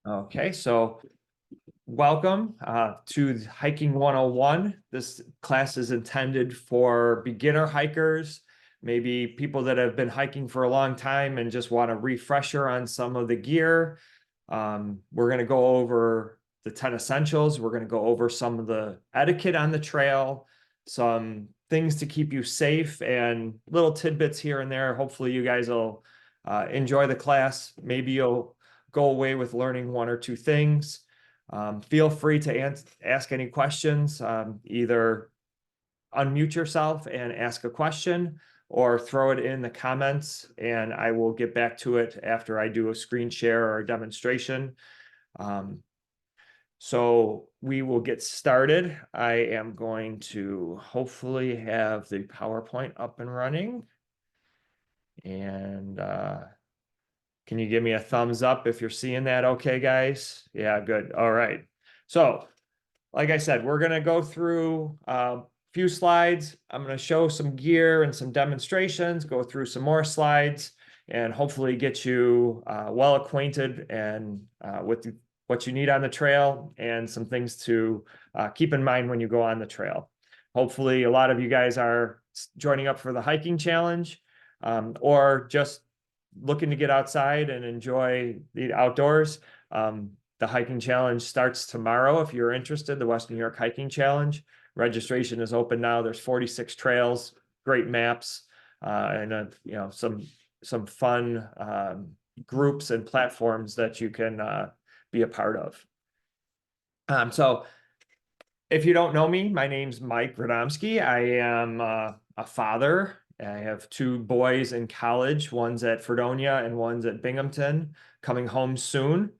Okay, so welcome to Hiking 101. This class is intended for beginner hikers, maybe people that have been hiking for a long time and just want a refresher on some of the gear. We're going to go over the 10 essentials. We're going to go over some of the etiquette on the trail, some things to keep you safe, and little tidbits here and there. Hopefully, you guys will enjoy the class. Maybe you'll go away with learning one or two things. Feel free to ask any questions, either unmute yourself and ask a question or throw it in the comments and I will get back to it after I do a screen share or a demonstration. So we will get started. I am going to hopefully have the PowerPoint up and running. And can you give me a thumbs up if you're seeing that okay, guys? Yeah, good. All right. So, like I said, we're going to go through a few slides. I'm going to show some gear and some demonstrations, go through some more slides, and hopefully get you well acquainted and with what you need on the trail and some things to keep in mind when you go on the trail. Hopefully, a lot of you guys are joining up for the hiking challenge or just looking to get outside and enjoy the outdoors. The hiking challenge starts tomorrow. If you're interested, the Western New York Hiking Challenge registration is open now. There's 46 trails, great maps, and some fun groups and platforms that you can be a part of. So if you don't know me, my name's Mike Radomski. I am a father. I have two boys in college. One's at Fredonia and one's at Binghamton, coming home soon.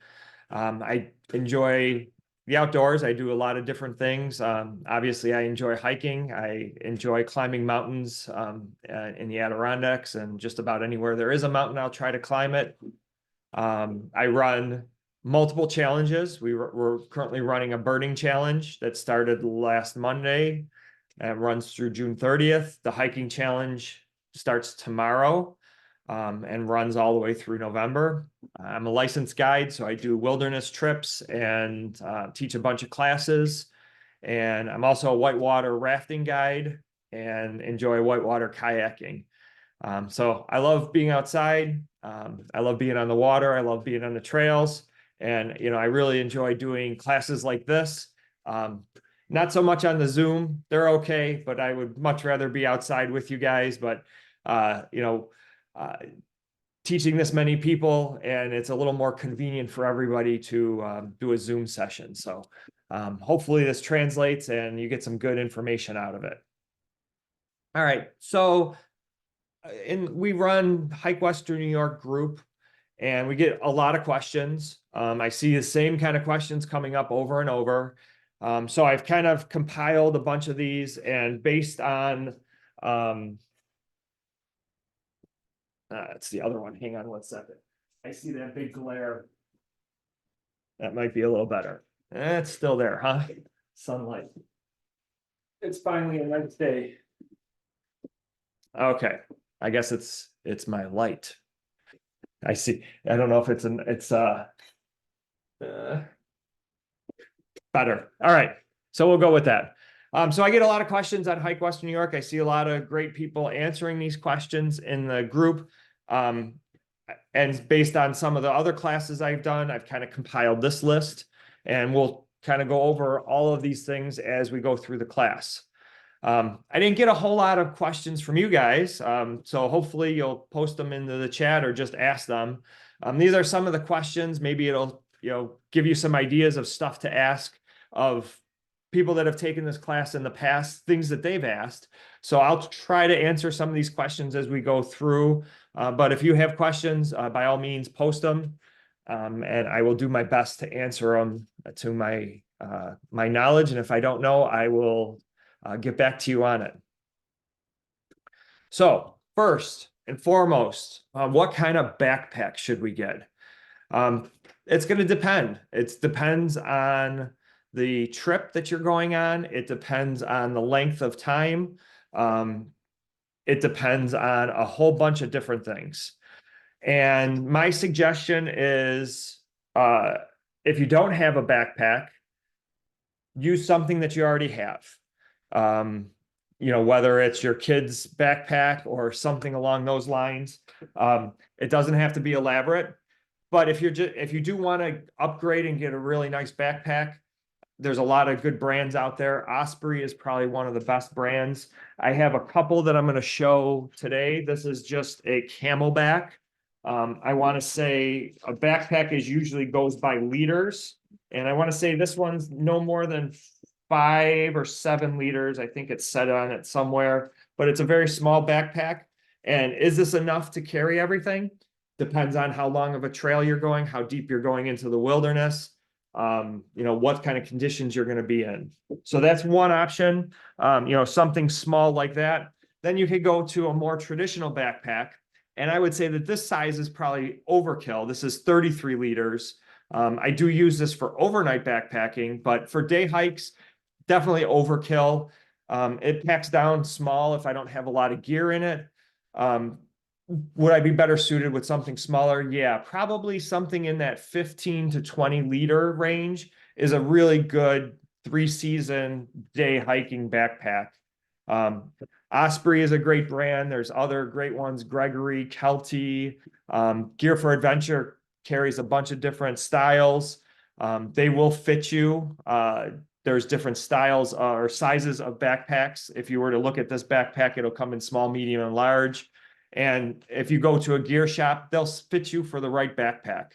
I enjoy the outdoors. I do a lot of different things. Obviously, I enjoy hiking. I enjoy climbing mountains in the Adirondacks, and just about anywhere there is a mountain, I'll try to climb it. I run multiple challenges. We're currently running a birding challenge that started last Monday and runs through June 30th. The hiking challenge starts tomorrow and runs all the way through November. I'm a licensed guide, so I do wilderness trips and teach a bunch of classes. And I'm also a whitewater rafting guide and enjoy whitewater kayaking. So I love being outside. I love being on the water. I love being on the trails. And, I really enjoy doing classes like this. Not so much on the Zoom. They're okay, but I would much rather be outside with you guys. But, teaching this many people, and it's a little more convenient for everybody to do a Zoom session. So hopefully this translates and you get some good information out of it. All right. So we run Hike Western New York group, and we get a lot of questions. I see the same kind of questions coming up over and over. So I've kind of compiled a bunch of these, and based on, it's the other one. Hang on one second. I see that big glare. That might be a little better. It's still there, huh? Sunlight. It's finally a nice day. Okay. I guess it's my light. I see. I don't know if it's better. All right. So we'll go with that. So I get a lot of questions on Hike Western New York. I see a lot of great people answering these questions in the group. And based on some of the other classes I've done, I've kind of compiled this list, and we'll kind of go over all of these things as we go through the class. I didn't get a whole lot of questions from you guys, so hopefully you'll post them into the chat or just ask them. These are some of the questions. Maybe it'll give you some ideas of stuff to ask of people that have taken this class in the past, things that they've asked. So I'll try to answer some of these questions as we go through. But if you have questions, by all means, post them, and I will do my best to answer them to my knowledge. And if I don't know, I will get back to you on it. So first and foremost, what kind of backpack should we get? It's going to depend. It depends on the trip that you're going on. It depends on the length of time. It depends on a whole bunch of different things. And my suggestion is If you don't have a backpack, use something that you already have. Um, whether it's your kid's backpack or something along those lines. It doesn't have to be elaborate, but if you do want to upgrade and get a really nice backpack, there's a lot of good brands out there. Osprey is probably one of the best brands. I have a couple that I'm going to show today. This is just a camelback. I want to say a backpack usually goes by liters. And I want to say this one's no more than 5 or 7 liters. I think it's set on it somewhere, but it's a very small backpack. And is this enough to carry everything? Depends on how long of a trail you're going, how deep you're going into the wilderness, what kind of conditions you're going to be in. So that's one option, something small like that. Then you could go to a more traditional backpack. And I would say that this size is probably overkill. This is 33 liters. I do use this for overnight backpacking, but for day hikes, definitely overkill. It packs down small if I don't have a lot of gear in it. Would I be better suited with something smaller? Yeah, probably something in that 15 to 20 liter range is a really good 3-season day hiking backpack. Osprey is a great brand. There's other great ones, Gregory, Kelty. Gear for Adventure carries a bunch of different styles. They will fit you. There's different styles or sizes of backpacks. If you were to look at this backpack, it'll come in small, medium, and large. And if you go to a gear shop, they'll fit you for the right backpack.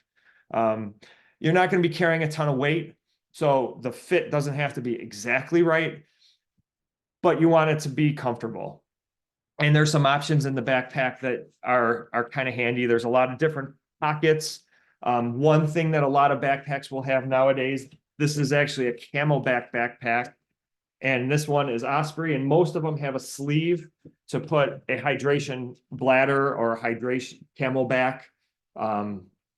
You're not going to be carrying a ton of weight, so the fit doesn't have to be exactly right, but you want it to be comfortable. And there's some options in the backpack that are kind of handy. There's a lot of different pockets. One thing that a lot of backpacks will have nowadays, this is actually a camelback backpack. And this one is Osprey, and most of them have a sleeve to put a hydration bladder or a hydration camelback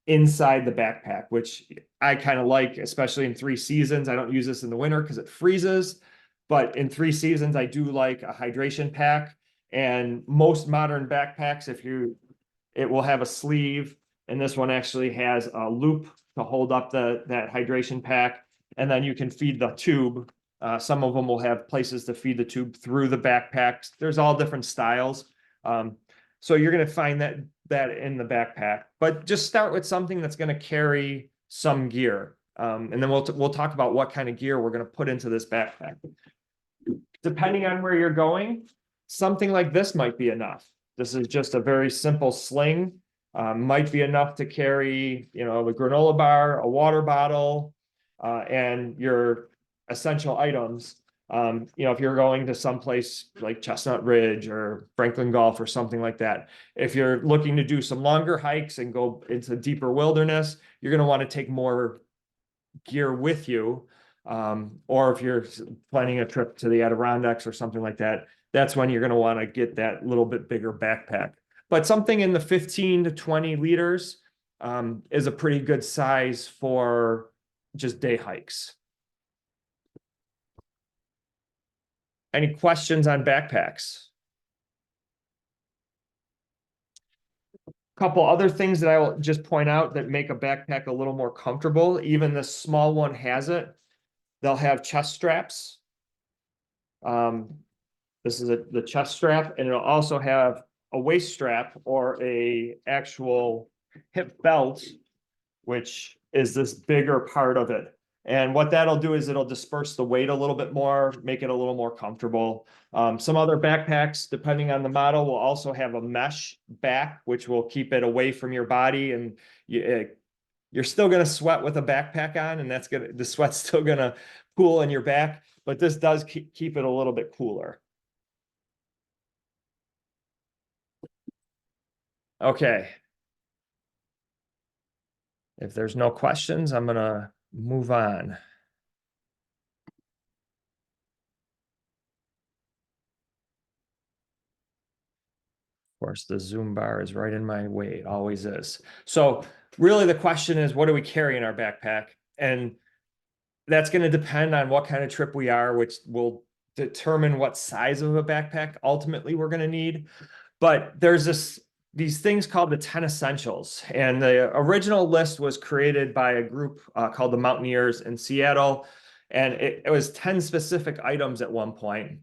inside the backpack, which I kind of like, especially in 3 seasons. I don't use this in the winter because it freezes, but in 3 seasons, I do like a hydration pack. And most modern backpacks, it will have a sleeve, and this one actually has a loop to hold up that hydration pack, and then you can feed the tube. Some of them will have places to feed the tube through the backpacks. There's all different styles. So you're going to find that in the backpack, but just start with something that's going to carry some gear. And then we'll talk about what kind of gear we're going to put into this backpack. Depending on where you're going, something like this might be enough. This is just a very simple sling. Might be enough to carry, the granola bar, a water bottle, and your essential items. If you're going to someplace like Chestnut Ridge or Franklin Gulf or something like that, if you're looking to do some longer hikes and go into deeper wilderness, you're going to want to take more gear with you. Or if you're planning a trip to the Adirondacks or something like that, that's when you're going to want to get that little bit bigger backpack. But something in the 15 to 20 liters is a pretty good size for just day hikes. Any questions on backpacks? Couple other things that I will just point out that make a backpack a little more comfortable. Even the small one has it. They'll have chest straps. This is the chest strap, and it'll also have a waist strap or a actual hip belt, which is this bigger part of it. And what that'll do is it'll disperse the weight a little bit more, make it a little more comfortable. Some other backpacks, depending on the model, will also have a mesh back, which will keep it away from your body. And you're still going to sweat with a backpack on, and the sweat's still going to cool in your back. But this does keep it a little bit cooler. Okay. If there's no questions, I'm going to move on. Of course, the Zoom bar is right in my way. It always is. So really the question is, what do we carry in our backpack? And that's going to depend on what kind of trip we are, which will determine what size of a backpack ultimately we're going to need. But there's this these things called the 10 Essentials. And the original list was created by a group called the Mountaineers in Seattle. And it was 10 specific items at one point.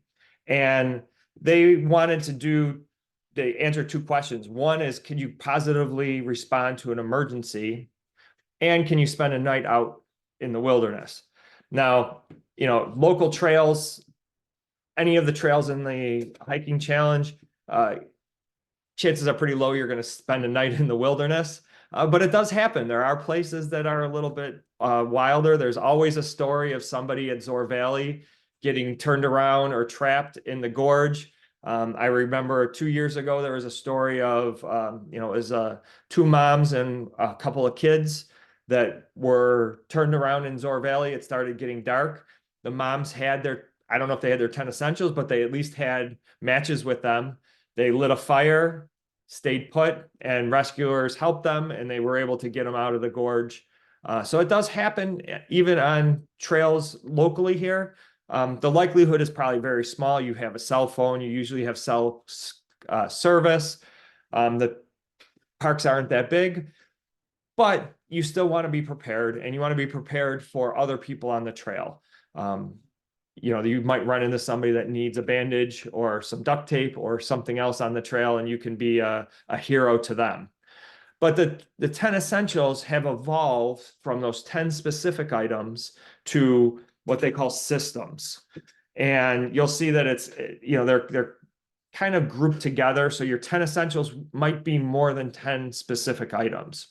And they wanted to do, they answered two questions. One is, can you positively respond to an emergency? And can you spend a night out in the wilderness? Now, local trails, any of the trails in the hiking challenge, chances are pretty low you're going to spend a night in the wilderness. But it does happen. There are places that are a little bit wilder. There's always a story of somebody at Zor Valley getting turned around or trapped in the gorge. I remember 2 years ago, there was a story of, it was two moms and a couple of kids that were turned around in Zor Valley. It started getting dark. The moms had I don't know if they had their 10 essentials, but they at least had matches with them. They lit a fire, stayed put, and rescuers helped them, and they were able to get them out of the gorge. So it does happen even on trails locally here. The likelihood is probably very small. You have a cell phone. You usually have cell service. The parks aren't that big, but you still want to be prepared, and you want to be prepared for other people on the trail. You might run into somebody that needs a bandage or some duct tape or something else on the trail, and you can be a hero to them. But the 10 essentials have evolved from those 10 specific items to what they call systems. And you'll see that it's, they're kind of grouped together. So your 10 essentials might be more than 10 specific items.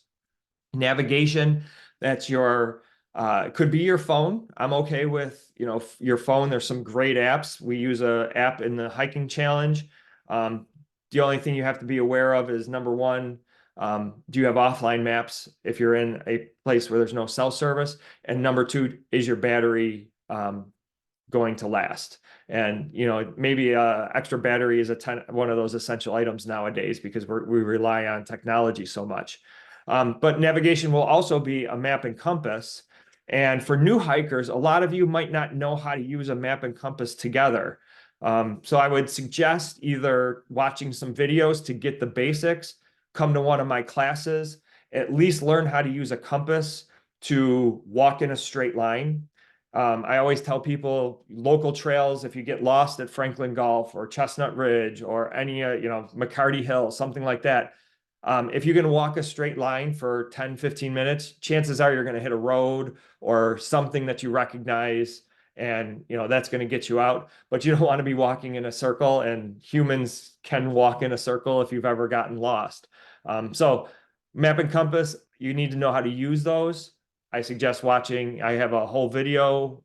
Navigation, that's it could be your phone. I'm okay with, your phone. There's some great apps. We use an app in the hiking challenge. The only thing you have to be aware of is, number one, do you have offline maps if you're in a place where there's no cell service? And number two, is your battery going to last? And, maybe extra battery is one of those essential items nowadays because we rely on technology so much. But navigation will also be a map and compass. And for new hikers, a lot of you might not know how to use a map and compass together. So I would suggest either watching some videos to get the basics, come to one of my classes, at least learn how to use a compass to walk in a straight line. I always tell people, local trails, if you get lost at Franklin Gulf or Chestnut Ridge or any, McCarty Hill, something like that, if you can walk a straight line for 10, 15 minutes, chances are you're going to hit a road or something that you recognize, and that's going to get you out. But you don't want to be walking in a circle, and humans can walk in a circle if you've ever gotten lost. So map and compass, you need to know how to use those. I suggest watching. I have a whole video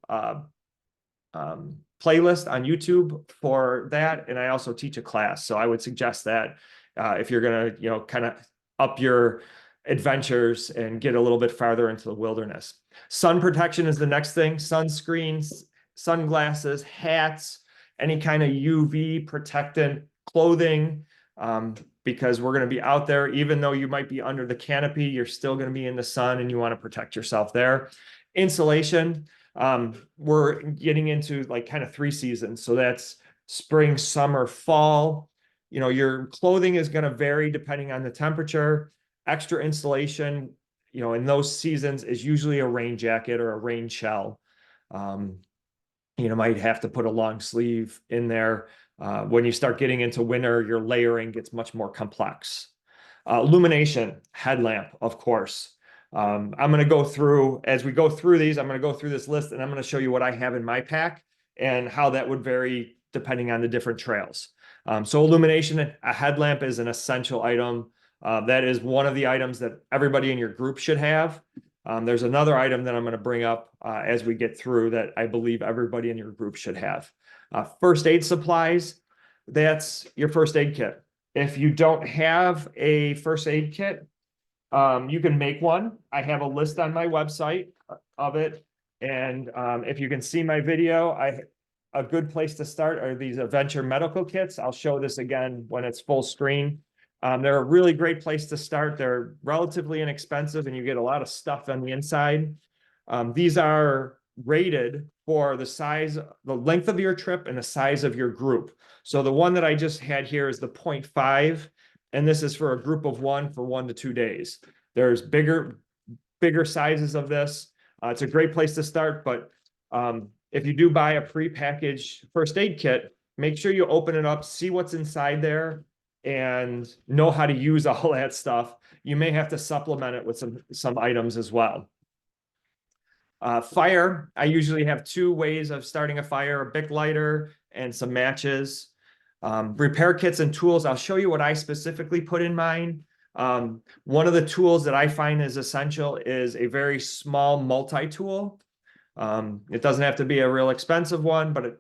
playlist on YouTube for that, and I also teach a class. So I would suggest that if you're going to, kind of up your adventures and get a little bit farther into the wilderness. Sun protection is the next thing. Sunscreens, sunglasses, hats, any kind of UV protectant clothing, because we're going to be out there. Even though you might be under the canopy, you're still going to be in the sun, and you want to protect yourself there. Insulation, we're getting into like kind of 3 seasons. So that's spring, summer, fall. Your clothing is going to vary depending on the temperature. Extra insulation, in those seasons is usually a rain jacket or a rain shell. Might have to put a long sleeve in there. When you start getting into winter, your layering gets much more complex. Illumination, headlamp, of course. I'm going to go through, as we go through these, I'm going to go through this list, and I'm going to show you what I have in my pack and how that would vary depending on the different trails. So illumination, a headlamp is an essential item. That is one of the items that everybody in your group should have. There's another item that I'm going to bring up as we get through that I believe everybody in your group should have. First aid supplies, that's your first aid kit. If you don't have a first aid kit, you can make one. I have a list on my website of it. And if you can see my video, a good place to start are these Adventure medical kits. I'll show this again when it's full screen. They're a really great place to start. They're relatively inexpensive, and you get a lot of stuff on the inside. These are rated for the length of your trip and the size of your group. So the one that I just had here is the 0.5. and this is for a group of one for 1 to 2 days. There's bigger sizes of this. It's a great place to start, but if you do buy a pre-packaged first aid kit, make sure you open it up, see what's inside there, and know how to use all that stuff. You may have to supplement it with some items as well. Fire, I usually have 2 ways of starting a fire, a Bic lighter and some matches. Repair kits and tools, I'll show you what I specifically put in mine. One of the tools that I find is essential is a very small multi-tool. It doesn't have to be a real expensive one, but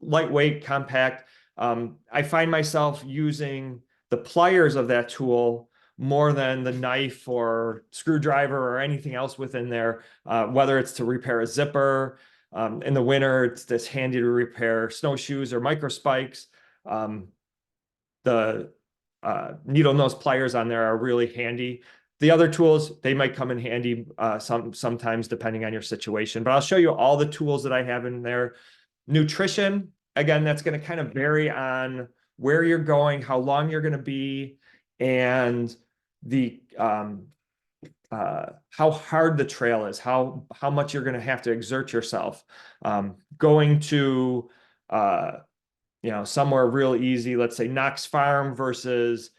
lightweight, compact. I find myself using the pliers of that tool more than the knife or screwdriver or anything else within there, whether it's to repair a zipper. In the winter, it's just handy to repair snowshoes or micro spikes. The needle nose pliers on there are really handy. The other tools, they might come in handy sometimes depending on your situation, but I'll show you all the tools that I have in there. Nutrition, again, that's going to kind of vary on where you're going, how long you're going to be, and the how hard the trail is, how much you're going to have to exert yourself. Going to somewhere real easy, let's say Knox Farm versus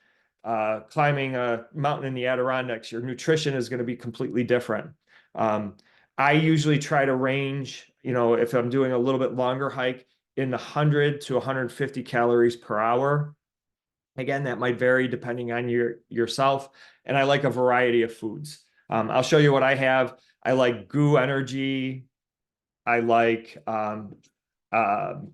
climbing a mountain in the Adirondacks, your nutrition is going to be completely different. I usually try to range, if I'm doing a little bit longer hike, in the 100 to 150 calories per hour. Again, that might vary depending on yourself. And I like a variety of foods. I'll show you what I have. I like Goo Energy. I like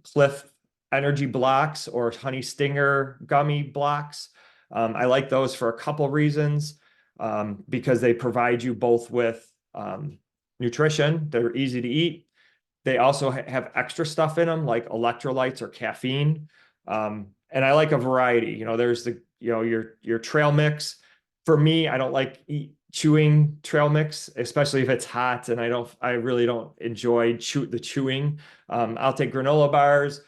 Cliff Energy blocks or Honey Stinger gummy blocks. I like those for a couple reasons, because they provide you both with nutrition. They're easy to eat. They also have extra stuff in them like electrolytes or caffeine. And I like a variety. There's your trail mix. For me, I don't like chewing trail mix, especially if it's hot, and I really don't enjoy the chewing. I'll take granola bars,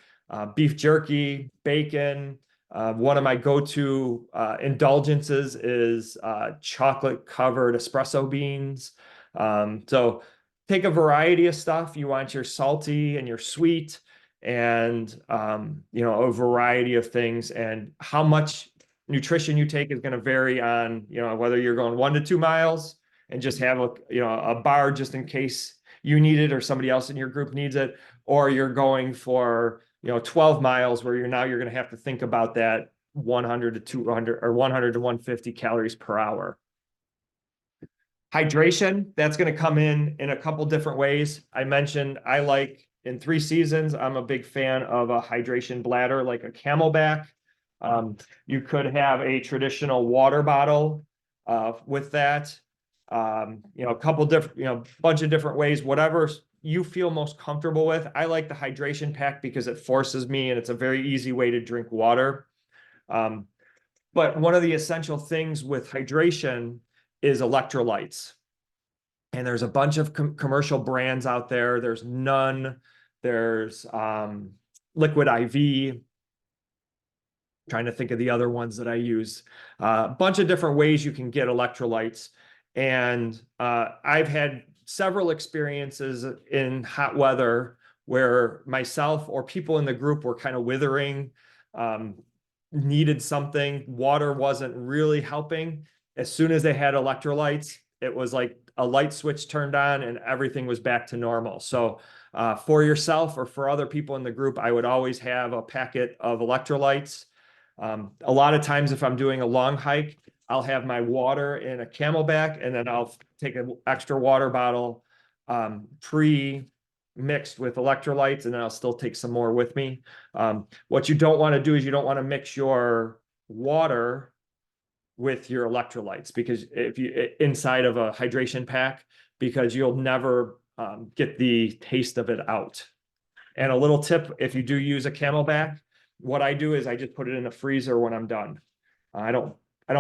beef jerky, bacon. One of my go-to indulgences is chocolate-covered espresso beans. So take a variety of stuff. You want your salty and your sweet, and a variety of things. And how much nutrition you take is going to vary on whether you're going 1 to 2 miles and just have a bar just in case you need it or somebody else in your group needs it, or you're going for 12 miles where you're going to have to think about that 100 to 200 or 100 to 150 calories per hour. Hydration, that's going to come in a couple different ways. I mentioned I like in 3 seasons, I'm a big fan of a hydration bladder, like a Camelback. You could have a traditional water bottle with that. A couple different, bunch of different ways, whatever you feel most comfortable with. I like the hydration pack because it forces me, and it's a very easy way to drink water. But one of the essential things with hydration is electrolytes. And there's a bunch of commercial brands out there. There's None. There's Liquid IV. Trying to think of the other ones that I use. A bunch of different ways you can get electrolytes. And I've had several experiences in hot weather where myself or people in the group were kind of withering, needed something. Water wasn't really helping. As soon as they had electrolytes, it was like a light switch turned on and everything was back to normal. So for yourself or for other people in the group, I would always have a packet of electrolytes. A lot of times if I'm doing a long hike, I'll have my water in a Camelback, and then I'll take an extra water bottle pre-mixed with electrolytes, and then I'll still take some more with me. What you don't want to do is you don't want to mix your water with your electrolytes, because if you inside of a hydration pack, because you'll never get the taste of it out. And a little tip, if you do use a Camelback, what I do is I just put it in the freezer when I'm done. I don't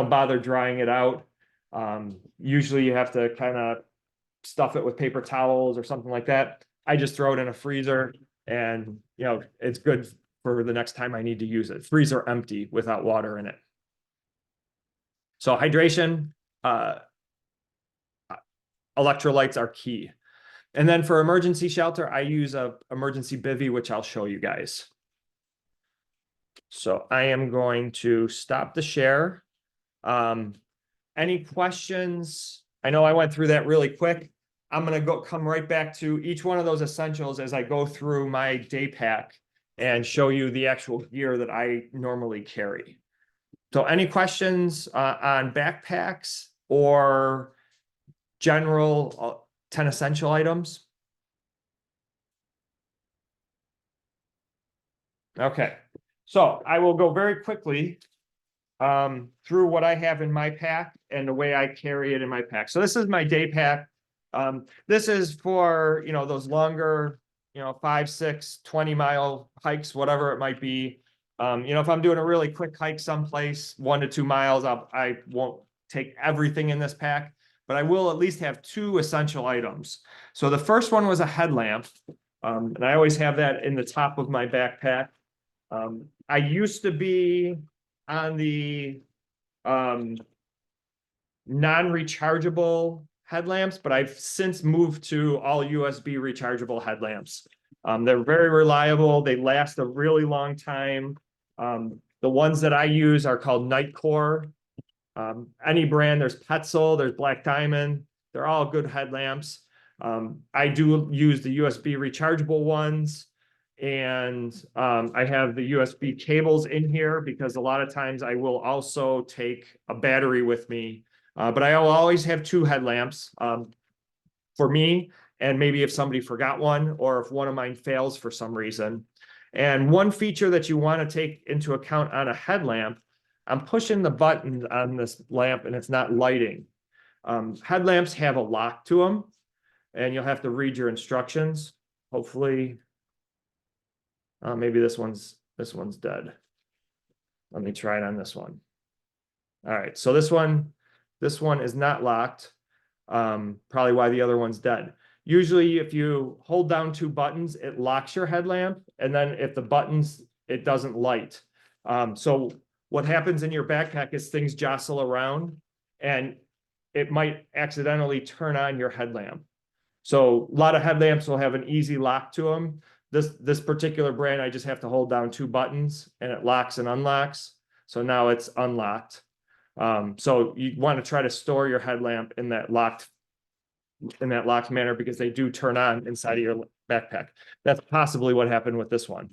bother drying it out. Usually you have to kind of stuff it with paper towels or something like that. I just throw it in a freezer, and it's good for the next time I need to use it. Freezer empty without water in it. So hydration, uh, electrolytes are key. And then for emergency shelter, I use a emergency bivy, which I'll show you guys. So I am going to stop the share. Any questions? I know I went through that really quick. I'm going to come right back to each one of those essentials as I go through my day pack and show you the actual gear that I normally carry. So any questions on backpacks or general 10 essential items? Okay, so I will go very quickly through what I have in my pack and the way I carry it in my pack. So this is my day pack. This is for, those longer, 5, 6, 20-mile hikes, whatever it might be. If I'm doing a really quick hike someplace, 1 to 2 miles, I won't take everything in this pack, but I will at least have 2 essential items. So the first one was a headlamp. And I always have that in the top of my backpack. I used to be on the non-rechargeable headlamps, but I've since moved to all USB rechargeable headlamps. They're very reliable. They last a really long time. The ones that I use are called Nightcore. Any brand, there's Petzl, there's Black Diamond. They're all good headlamps. I do use the USB rechargeable ones. And I have the USB cables in here because a lot of times I will also take a battery with me. But I will always have 2 headlamps for me, and maybe if somebody forgot one or if one of mine fails for some reason. And one feature that you want to take into account on a headlamp, I'm pushing the button on this lamp and it's not lighting. Headlamps have a lock to them, and you'll have to read your instructions. Hopefully, maybe this one's dead. Let me try it on this one. All right, so this one is not locked. Probably why the other one's dead. Usually if you hold down 2 buttons, it locks your headlamp, and then if the buttons, it doesn't light. So what happens in your backpack is things jostle around and it might accidentally turn on your headlamp. So a lot of headlamps will have an easy lock to them. This particular brand, I just have to hold down 2 buttons and it locks and unlocks. So now it's unlocked. So you want to try to store your headlamp in that locked manner because they do turn on inside of your backpack. That's possibly what happened with this one.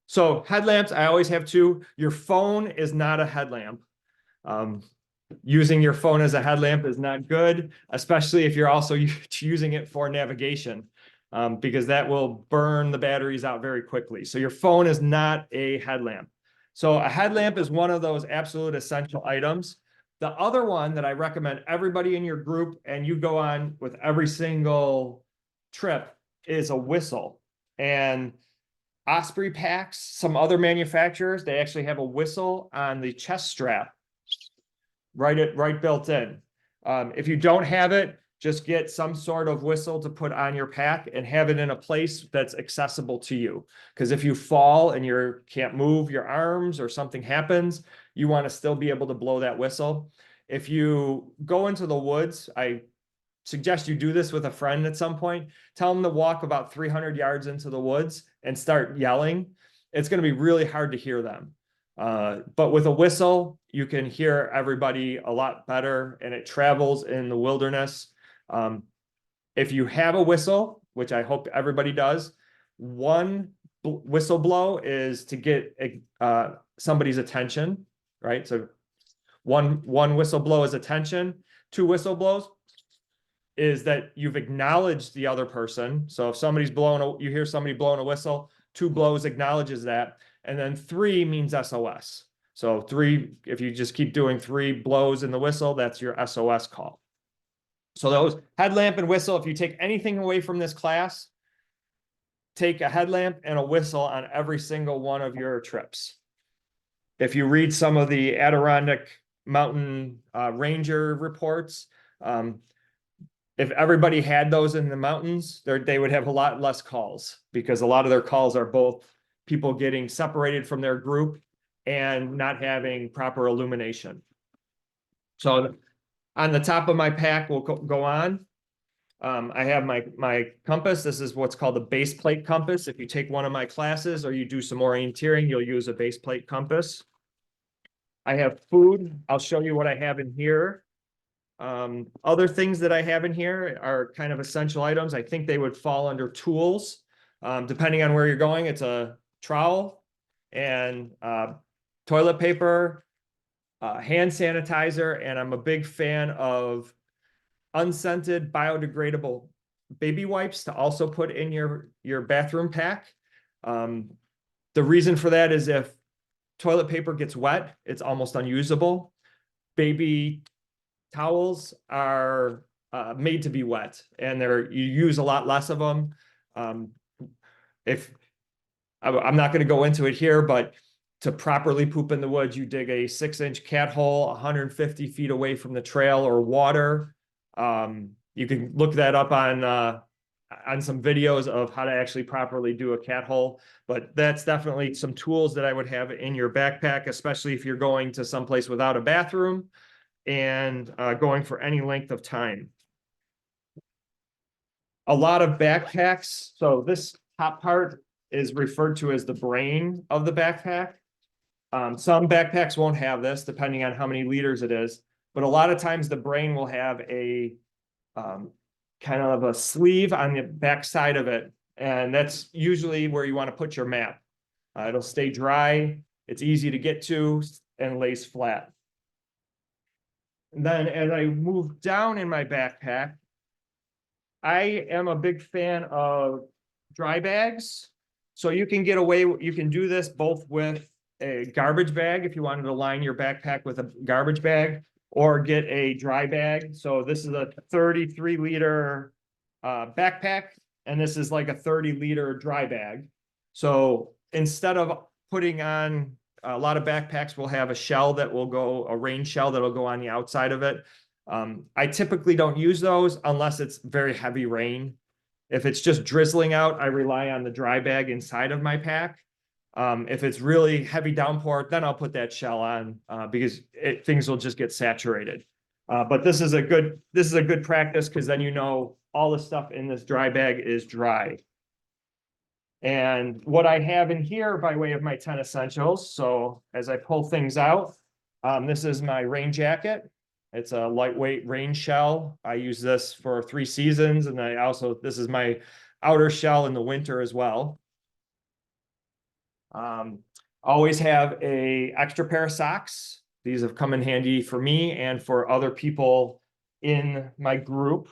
So headlamps, I always have 2. Your phone is not a headlamp. Using your phone as a headlamp is not good, especially if you're also using it for navigation, because that will burn the batteries out very quickly. So your phone is not a headlamp. So a headlamp is one of those absolute essential items. The other one that I recommend everybody in your group and you go on with every single trip is a whistle. And Osprey packs, some other manufacturers, they actually have a whistle on the chest strap, right built in. If you don't have it, just get some sort of whistle to put on your pack and have it in a place that's accessible to you. Because if you fall and you can't move your arms or something happens, you want to still be able to blow that whistle. If you go into the woods, I suggest you do this with a friend at some point. Tell them to walk about 300 yards into the woods and start yelling. It's going to be really hard to hear them. But with a whistle, you can hear everybody a lot better and it travels in the wilderness. If you have a whistle, which I hope everybody does, one whistle blow is to get somebody's attention, right? So one whistle blow is attention. 2 whistle blows is that you've acknowledged the other person. So if somebody's you hear somebody blowing a whistle, 2 blows acknowledges that. And then 3 means SOS. So 3, if you just keep doing 3 blows in the whistle, that's your SOS call. So those headlamp and whistle, if you take anything away from this class, take a headlamp and a whistle on every single one of your trips. If you read some of the Adirondack Mountain Ranger reports, if everybody had those in the mountains, they would have a lot less calls because a lot of their calls are both people getting separated from their group and not having proper illumination. So on the top of my pack will go on. I have my compass. This is what's called a base plate compass. If you take one of my classes or you do some orienteering, you'll use a base plate compass. I have food. I'll show you what I have in here. Other things that I have in here are kind of essential items. I think they would fall under tools. Depending on where you're going, it's a trowel and toilet paper, hand sanitizer, and I'm a big fan of unscented biodegradable baby wipes to also put in your bathroom pack. The reason for that is if toilet paper gets wet, it's almost unusable. Baby towels are made to be wet, and you use a lot less of them. If I'm not going to go into it here, but to properly poop in the woods, you dig a 6-inch cat hole 150 feet away from the trail or water. You can look that up on some videos of how to actually properly do a cat hole, but that's definitely some tools that I would have in your backpack, especially if you're going to someplace without a bathroom and going for any length of time. A lot of backpacks, so this top part is referred to as the brain of the backpack. Some backpacks won't have this, depending on how many liters it is, but a lot of times the brain will have a kind of a sleeve on the back side of it, and that's usually where you want to put your map. It'll stay dry, it's easy to get to, and lays flat. And then as I move down in my backpack, I am a big fan of dry bags. So you can do this both with a garbage bag if you wanted to line your backpack with a garbage bag, or get a dry bag. So this is a 33-liter backpack, and this is like a 30-liter dry bag. So instead of putting on, a lot of backpacks will have a rain shell that will go on the outside of it. I typically don't use those unless it's very heavy rain. If it's just drizzling out, I rely on the dry bag inside of my pack. If it's really heavy downpour, then I'll put that shell on because things will just get saturated. But this is a good practice because then you know all the stuff in this dry bag is dry. And what I have in here by way of my 10 essentials. So as I pull things out, this is my rain jacket. It's a lightweight rain shell. I use this for 3 seasons, and this is my outer shell in the winter as well. Always have a extra pair of socks. These have come in handy for me and for other people in my group.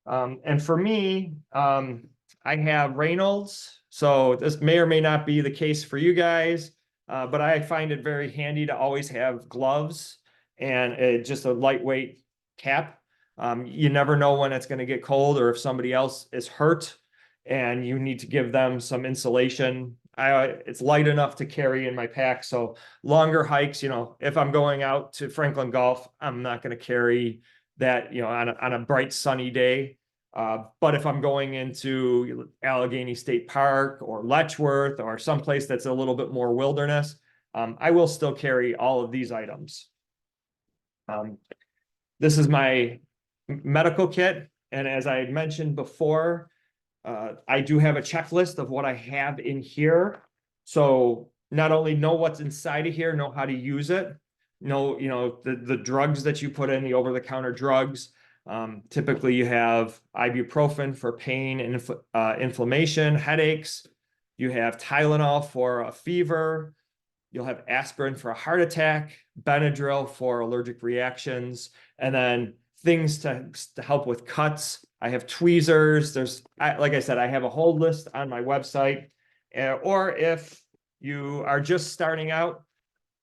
And for me, I have Reynolds. So this may or may not be the case for you guys, but I find it very handy to always have gloves and just a lightweight cap. You never know when it's going to get cold or if somebody else is hurt and you need to give them some insulation. It's light enough to carry in my pack. So longer hikes, if I'm going out to Franklin Gulf, I'm not going to carry that, on a bright sunny day. But if I'm going into Allegheny State Park or Letchworth or someplace that's a little bit more wilderness, I will still carry all of these items. This is my medical kit. And as I had mentioned before, I do have a checklist of what I have in here. So not only know what's inside of here, know how to use it, know, the drugs that you put in, the over-the-counter drugs. Typically you have ibuprofen for pain and inflammation, headaches. You have Tylenol for a fever. You'll have aspirin for a heart attack, Benadryl for allergic reactions, and then things to help with cuts. I have tweezers. Like I said, I have a whole list on my website. Or if you are just starting out,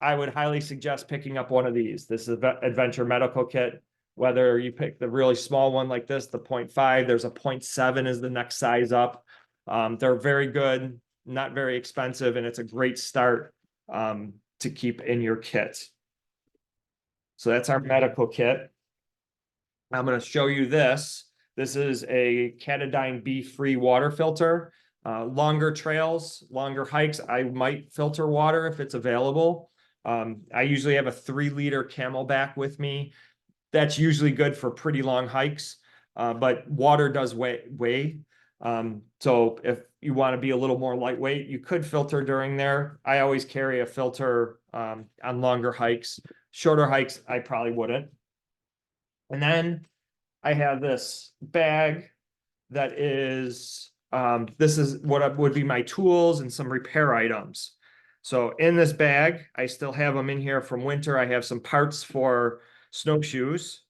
I would highly suggest picking up one of these. This is Adventure Medical Kit. Whether you pick the really small one like this, the 0.5, there's a 0.7 is the next size up. They're very good, not very expensive, and it's a great start to keep in your kit. So that's our medical kit. I'm going to show you this. This is a Catadine B-free water filter. Longer trails, longer hikes, I might filter water if it's available. I usually have a 3-liter Camelback with me. That's usually good for pretty long hikes, but water does weigh. So if you want to be a little more lightweight, you could filter during there. I always carry a filter on longer hikes. Shorter hikes, I probably wouldn't. And then I have this bag that is, this is what would be my tools and some repair items. So in this bag, I still have them in here from winter. I have some parts for snowshoes.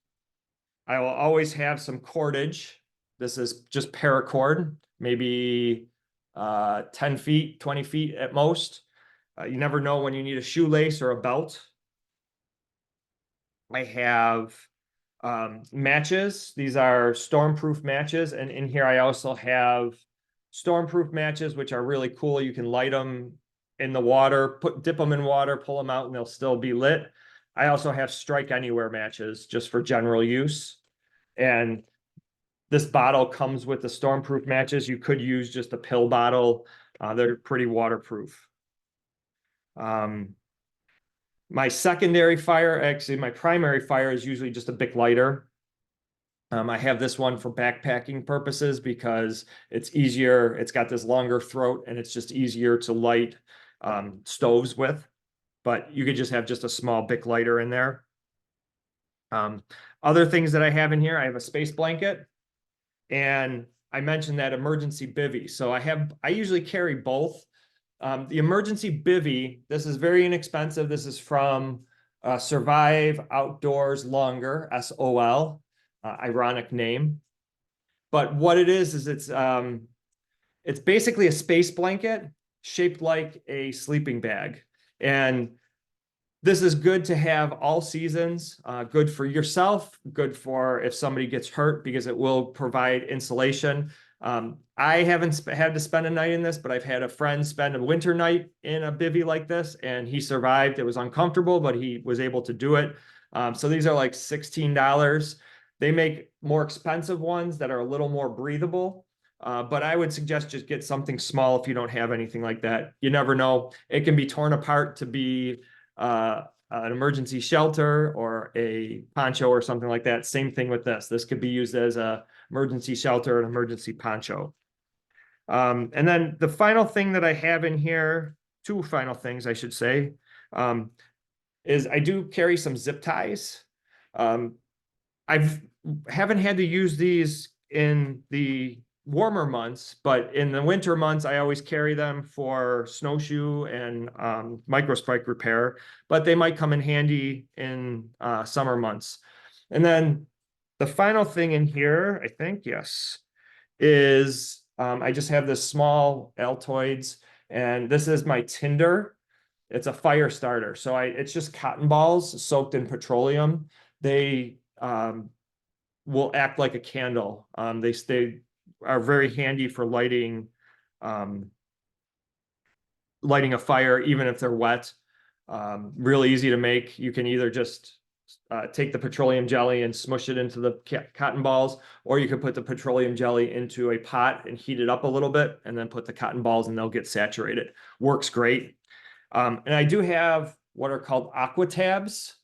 I will always have some cordage. This is just paracord, maybe 10 feet, 20 feet at most. You never know when you need a shoelace or a belt. I have matches. These are stormproof matches. And in here, I also have stormproof matches, which are really cool. You can light them in the water, dip them in water, pull them out, and they'll still be lit. I also have strike anywhere matches just for general use. And this bottle comes with the stormproof matches. You could use just a pill bottle. They're pretty waterproof. My secondary fire, actually, my primary fire is usually just a Bic lighter. I have this one for backpacking purposes because it's easier. It's got this longer throat and it's just easier to light stoves with. But you could just have just a small Bic lighter in there. Other things that I have in here, I have a space blanket. And I mentioned that emergency bivy. So I usually carry both. The emergency bivy, this is very inexpensive. This is from Survive Outdoors Longer, SOL, ironic name. But what it is it's basically a space blanket shaped like a sleeping bag. And this is good to have all seasons, good for yourself, good for if somebody gets hurt because it will provide insulation. I haven't had to spend a night in this, but I've had a friend spend a winter night in a bivy like this and he survived. It was uncomfortable, but he was able to do it. So these are like $16. They make more expensive ones that are a little more breathable. But I would suggest just get something small if you don't have anything like that. You never know. It can be torn apart to be an emergency shelter or a poncho or something like that. Same thing with this. This could be used as a emergency shelter, an emergency poncho. And then the final thing that I have in here, 2 final things I should say, is I do carry some zip ties. Haven't had to use these in the warmer months, but in the winter months, I always carry them for snowshoe and microspike repair, but they might come in handy in summer months. And then the final thing in here, I think, yes, is I just have this small Altoids, and this is my tinder. It's a fire starter. So it's just cotton balls soaked in petroleum. They will act like a candle. They are very handy for lighting a fire, even if they're wet. Really easy to make. You can either just take the petroleum jelly and smush it into the cotton balls, or you can put the petroleum jelly into a pot and heat it up a little bit, and then put the cotton balls and they'll get saturated. Works great. And I do have what are called aqua tabs.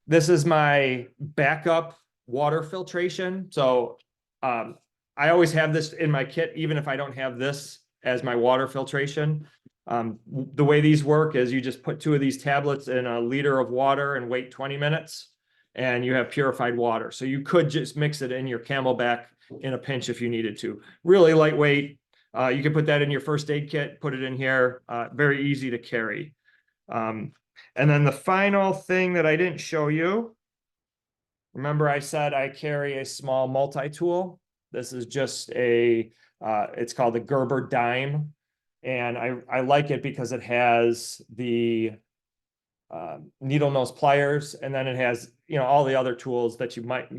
This is my backup water filtration. So I always have this in my kit, even if I don't have this as my water filtration. The way these work is you just put 2 of these tablets in a liter of water and wait 20 minutes and you have purified water. So you could just mix it in your Camelback in a pinch if you needed to. Really lightweight. You can put that in your first aid kit, put it in here. Very easy to carry. And then the final thing that I didn't show you, remember I said I carry a small multi-tool. This is just it's called a Gerber dime. And I like it because it has the needle nose pliers, and then it has, all the other tools that you might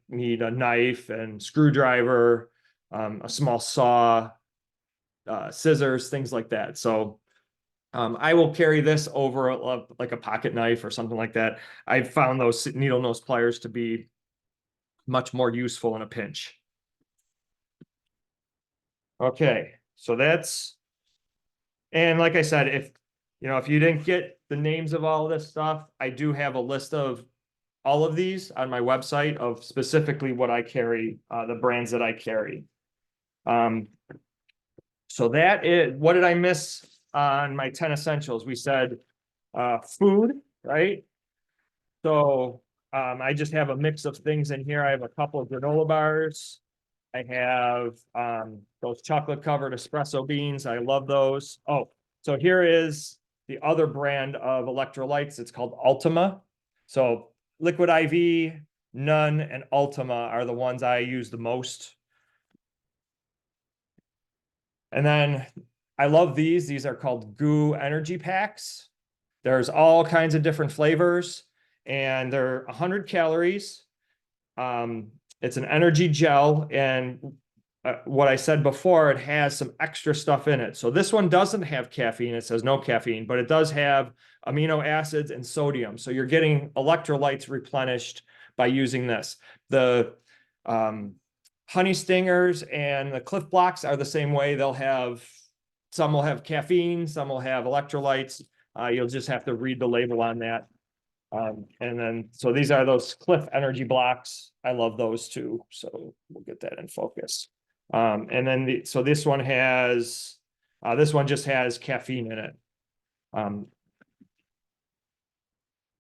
need, a knife and screwdriver, a small saw, scissors, things like that. So I will carry this over like a pocket knife or something like that. I've found those needle nose pliers to be much more useful in a pinch. Okay, So that's, and like I said, if you didn't get the names of all of this stuff, I do have a list of all of these on my website of specifically what I carry, the brands that I carry. So that is, what did I miss on my 10 essentials? We said food, right? So I just have a mix of things in here. I have a couple of granola bars. I have those chocolate covered espresso beans. I love those. Oh, so here is the other brand of electrolytes. It's called Ultima. So Liquid IV, None, and Ultima are the ones I use the most. And then I love these. These are called Goo Energy Packs. There's all kinds of different flavors, and they're 100 calories. It's an energy gel, and what I said before, it has some extra stuff in it. So this one doesn't have caffeine. It says no caffeine, but it does have amino acids and sodium. So you're getting electrolytes replenished by using this. The honey stingers and the Cliff Blocks are the same way. Some will have caffeine, some will have electrolytes. You'll just have to read the label on that. And then, so these are those Cliff Energy Blocks. I love those too. So we'll get that in focus. And then, so this one just has caffeine in it.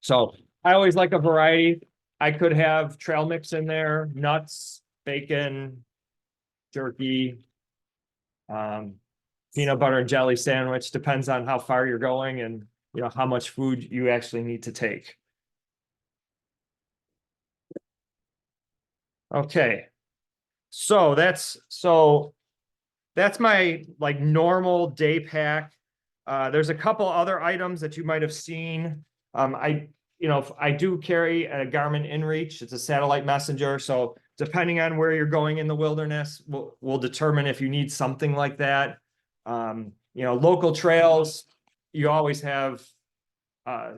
So I always like a variety. I could have trail mix in there, nuts, bacon, jerky, peanut butter and jelly sandwich. Depends on how far you're going and how much food you actually need to take. Okay. So that's my like normal day pack. There's a couple other items that you might have seen. I do carry a Garmin InReach. It's a satellite messenger. So depending on where you're going in the wilderness, we'll determine if you need something like that. Local trails, you always have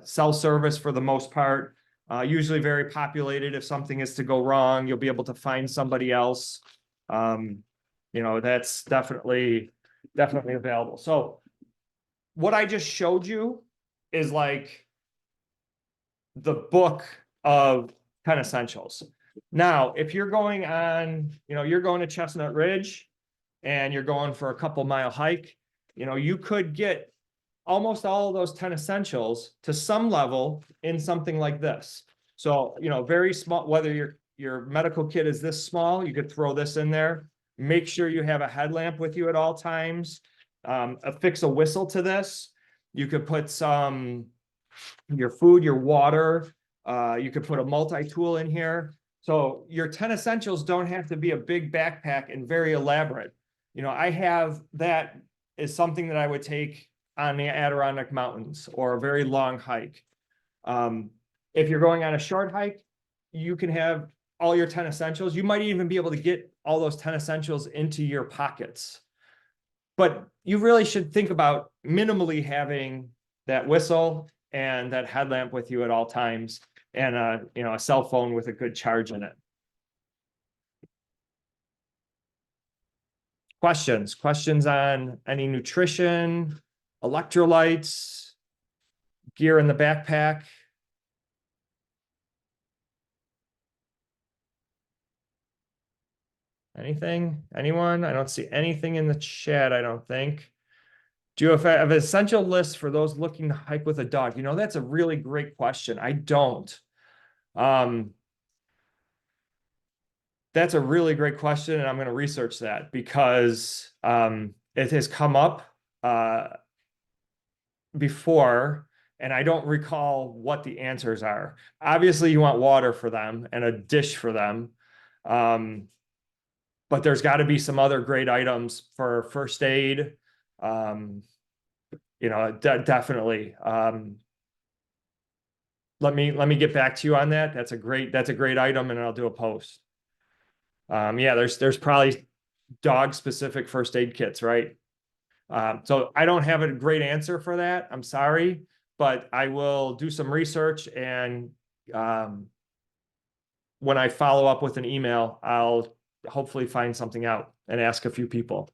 cell service for the most part. Usually very populated. If something is to go wrong, you'll be able to find somebody else. That's definitely available. So what I just showed you is like the book of 10 essentials. Now, if you're going on, you're going to Chestnut Ridge and you're going for a couple mile hike, you could get almost all of those 10 essentials to some level in something like this. So, very small, whether your medical kit is this small, you could throw this in there. Make sure you have a headlamp with you at all times. Affix a whistle to this. You could put your food, your water. You could put a multi-tool in here. So your 10 essentials don't have to be a big backpack and very elaborate. I have that is something that I would take on the Adirondack Mountains or a very long hike. If you're going on a short hike, you can have all your 10 essentials. You might even be able to get all those 10 essentials into your pockets. But you really should think about minimally having that whistle and that headlamp with you at all times, and a cell phone with a good charge in it. Questions on any nutrition, electrolytes, gear in the backpack? Anything? Anyone? I don't see anything in the chat, I don't think. Do you have an essential list for those looking to hike with a dog? That's a really great question. I don't. That's a really great question, and I'm going to research that because it has come up before, and I don't recall what the answers are. Obviously, you want water for them and a dish for them. But there's got to be some other great items for first aid. Definitely. Let me get back to you on that. That's a great item, and I'll do a post. Yeah, there's probably dog specific first aid kits, right? So I don't have a great answer for that. I'm sorry, but I will do some research, and when I follow up with an email, I'll hopefully find something out and ask a few people.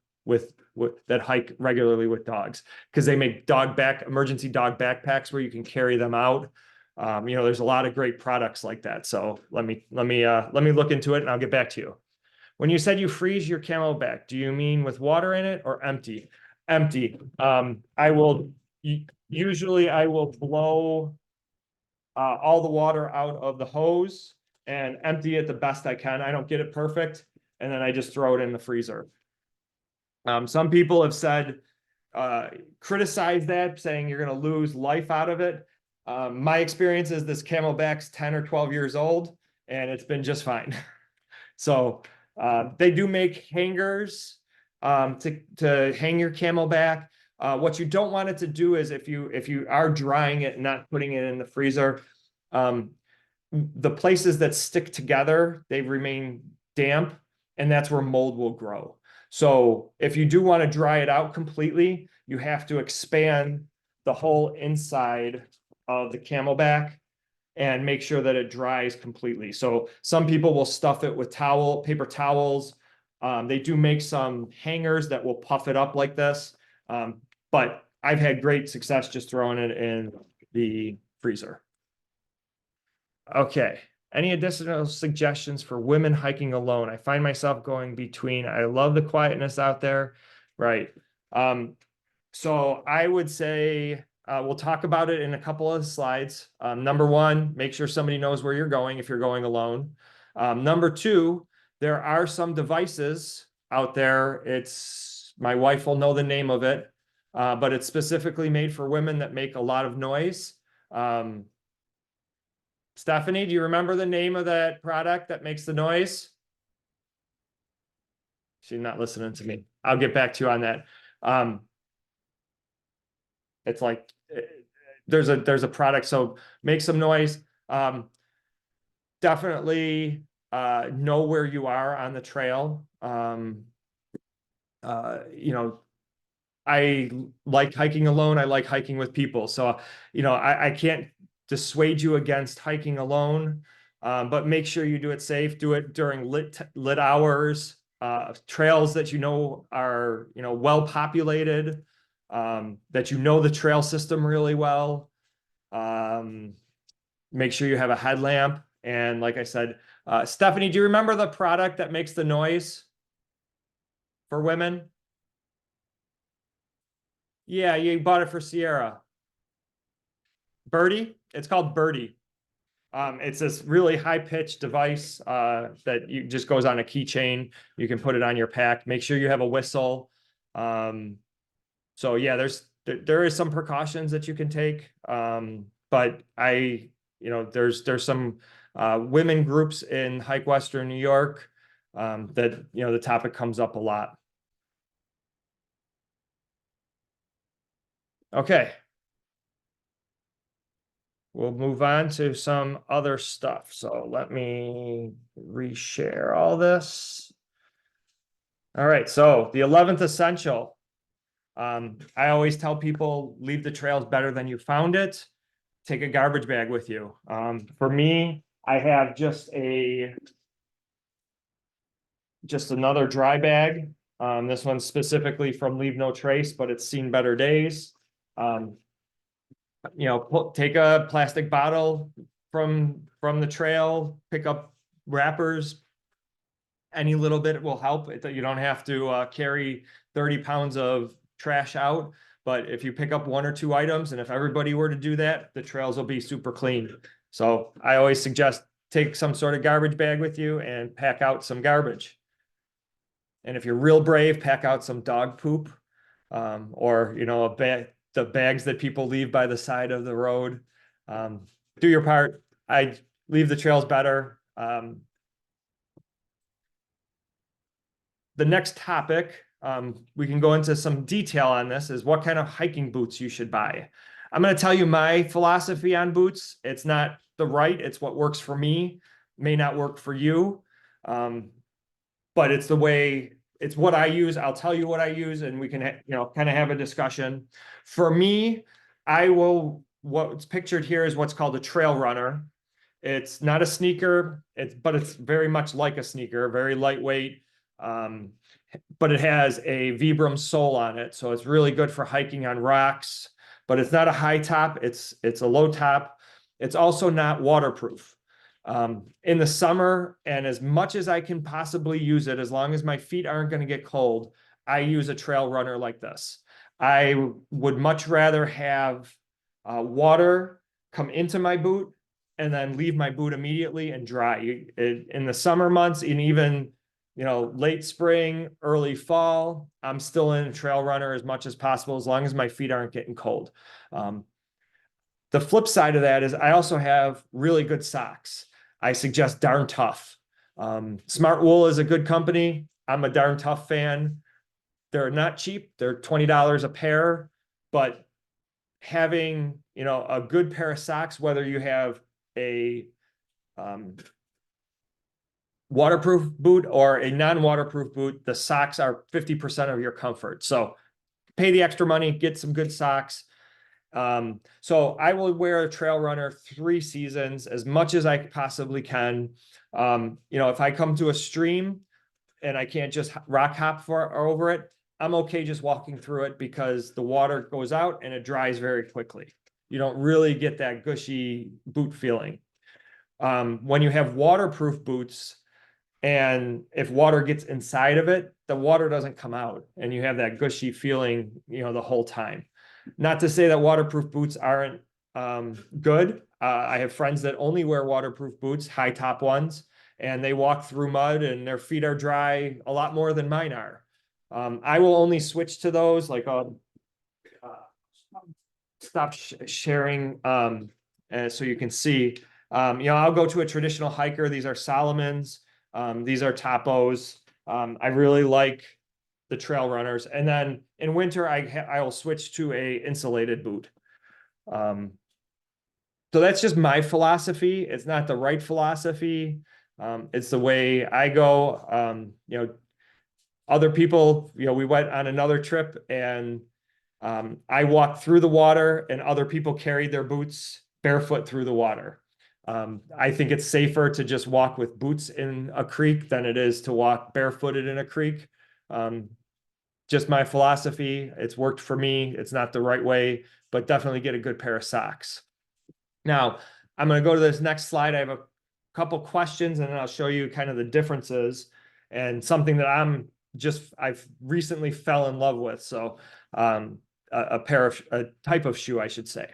that hike regularly with dogs, because they make emergency dog backpacks where you can carry them out. There's a lot of great products like that. So let me look into it and I'll get back to you. When you said you freeze your CamelBak, do you mean with water in it or empty? Empty. Usually I will blow all the water out of the hose and empty it the best I can. I don't get it perfect, and then I just throw it in the freezer. Some people have said, criticize that, saying you're going to lose life out of it. My experience is this CamelBak's 10 or 12 years old, and it's been just fine. So they do make hangers to hang your CamelBak. What you don't want it to do is if you are drying it and not putting it in the freezer, the places that stick together, they remain damp, and that's where mold will grow. So if you do want to dry it out completely, you have to expand the whole inside of the CamelBak and make sure that it dries completely. So some people will stuff it with paper towels. They do make some hangers that will puff it up like this. But I've had great success just throwing it in the freezer. Okay. Any additional suggestions for women hiking alone? I find myself going between, I love the quietness out there. Right. So I would say, we'll talk about it in a couple of slides. Number one, make sure somebody knows where you're going if you're going alone. Number two, there are some devices out there. My wife will know the name of it, but it's specifically made for women that make a lot of noise. Stephanie, do you remember the name of that product that makes the noise? She's not listening to me. I'll get back to you on that. It's like, there's a product, so make some noise. Definitely know where you are on the trail. I like hiking alone. I like hiking with people. So, I can't dissuade you against hiking alone, but make sure you do it safe. Do it during lit hours, trails that are well populated, that the trail system really well. Make sure you have a headlamp. And like I said, Stephanie, do you remember the product that makes the noise for women? Yeah, you bought it for Sierra. Birdie? It's called Birdie. It's this really high-pitched device that just goes on a keychain. You can put it on your pack. Make sure you have a whistle. So yeah, there is some precautions that you can take. But there's some women groups in Hike Western New York that the topic comes up a lot. Okay. We'll move on to some other stuff. So let me reshare all this. All right. So the 11th essential. I always tell people, leave the trails better than you found it. Take a garbage bag with you. For me, I have just another dry bag. This one's specifically from Leave No Trace, but it's seen better days. Take a plastic bottle from the trail, pick up wrappers. Any little bit will help. You don't have to carry 30 pounds of trash out, but if you pick up one or two items, and if everybody were to do that, the trails will be super clean. So I always suggest take some sort of garbage bag with you and pack out some garbage. And if you're real brave, pack out some dog poop, or the bags that people leave by the side of the road. Do your part. I leave the trails better. The next topic, we can go into some detail on this, is what kind of hiking boots you should buy. I'm going to tell you my philosophy on boots. It's not the right, it's what works for me. May not work for you. But it's what I use. I'll tell you what I use, and we can, kind of have a discussion. For me, what's pictured here is what's called a trail runner. It's not a sneaker, but it's very much like a sneaker, very lightweight. but it has a Vibram sole on it. So it's really good for hiking on rocks, but it's not a high top. It's a low top. It's also not waterproof. In the summer, and as much as I can possibly use it, as long as my feet aren't going to get cold, I use a trail runner like this. I would much rather have water come into my boot and then leave my boot immediately and dry. In the summer months, and even late spring, early fall, I'm still in a trail runner as much as possible, as long as my feet aren't getting cold. The flip side of that is I also have really good socks. I suggest Darn Tough. Smart Wool is a good company. I'm a Darn Tough fan. They're not cheap. They're $20 a pair, but having, a good pair of socks, whether you have a waterproof boot or a non-waterproof boot, the socks are 50% of your comfort. So pay the extra money, get some good socks. So I will wear a trail runner 3 seasons as much as I possibly can. If I come to a stream and I can't just rock hop over it, I'm okay just walking through it because the water goes out and it dries very quickly. You don't really get that gushy boot feeling. When you have waterproof boots, and if water gets inside of it, the water doesn't come out and you have that gushy feeling, the whole time. Not to say that waterproof boots aren't good. I have friends that only wear waterproof boots, high top ones, and they walk through mud and their feet are dry a lot more than mine are. I will only switch to those, like stop sharing so you can see. I'll go to a traditional hiker. These are Salomon's. These are Topos. I really like the trail runners. And then in winter, I will switch to a insulated boot. So that's just my philosophy. It's not the right philosophy. It's the way I go. Other people, we went on another trip and I walked through the water and other people carried their boots barefoot through the water. I think it's safer to just walk with boots in a creek than it is to walk barefooted in a creek. Just my philosophy. It's worked for me. It's not the right way, but definitely get a good pair of socks. Now, I'm going to go to this next slide. I have a couple questions and then I'll show you kind of the differences and something that I've recently fell in love with. So a type of shoe, I should say.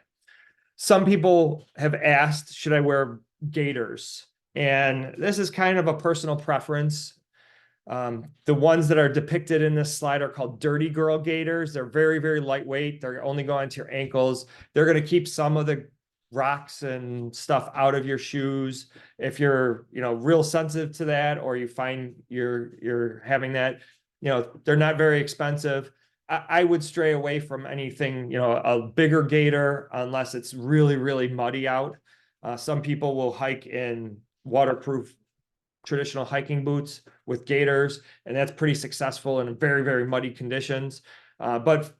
Some people have asked, should I wear Gators? And this is kind of a personal preference. The ones that are depicted in this slide are called Dirty Girl Gators. They're very, very lightweight. They're only going to your ankles. They're going to keep some of the rocks and stuff out of your shoes. If you're, real sensitive to that, or you find you're having that, they're not very expensive. I would stray away from anything, a bigger gator, unless it's really, really muddy out. Some people will hike in waterproof traditional hiking boots with gators, and that's pretty successful in very, very muddy conditions. But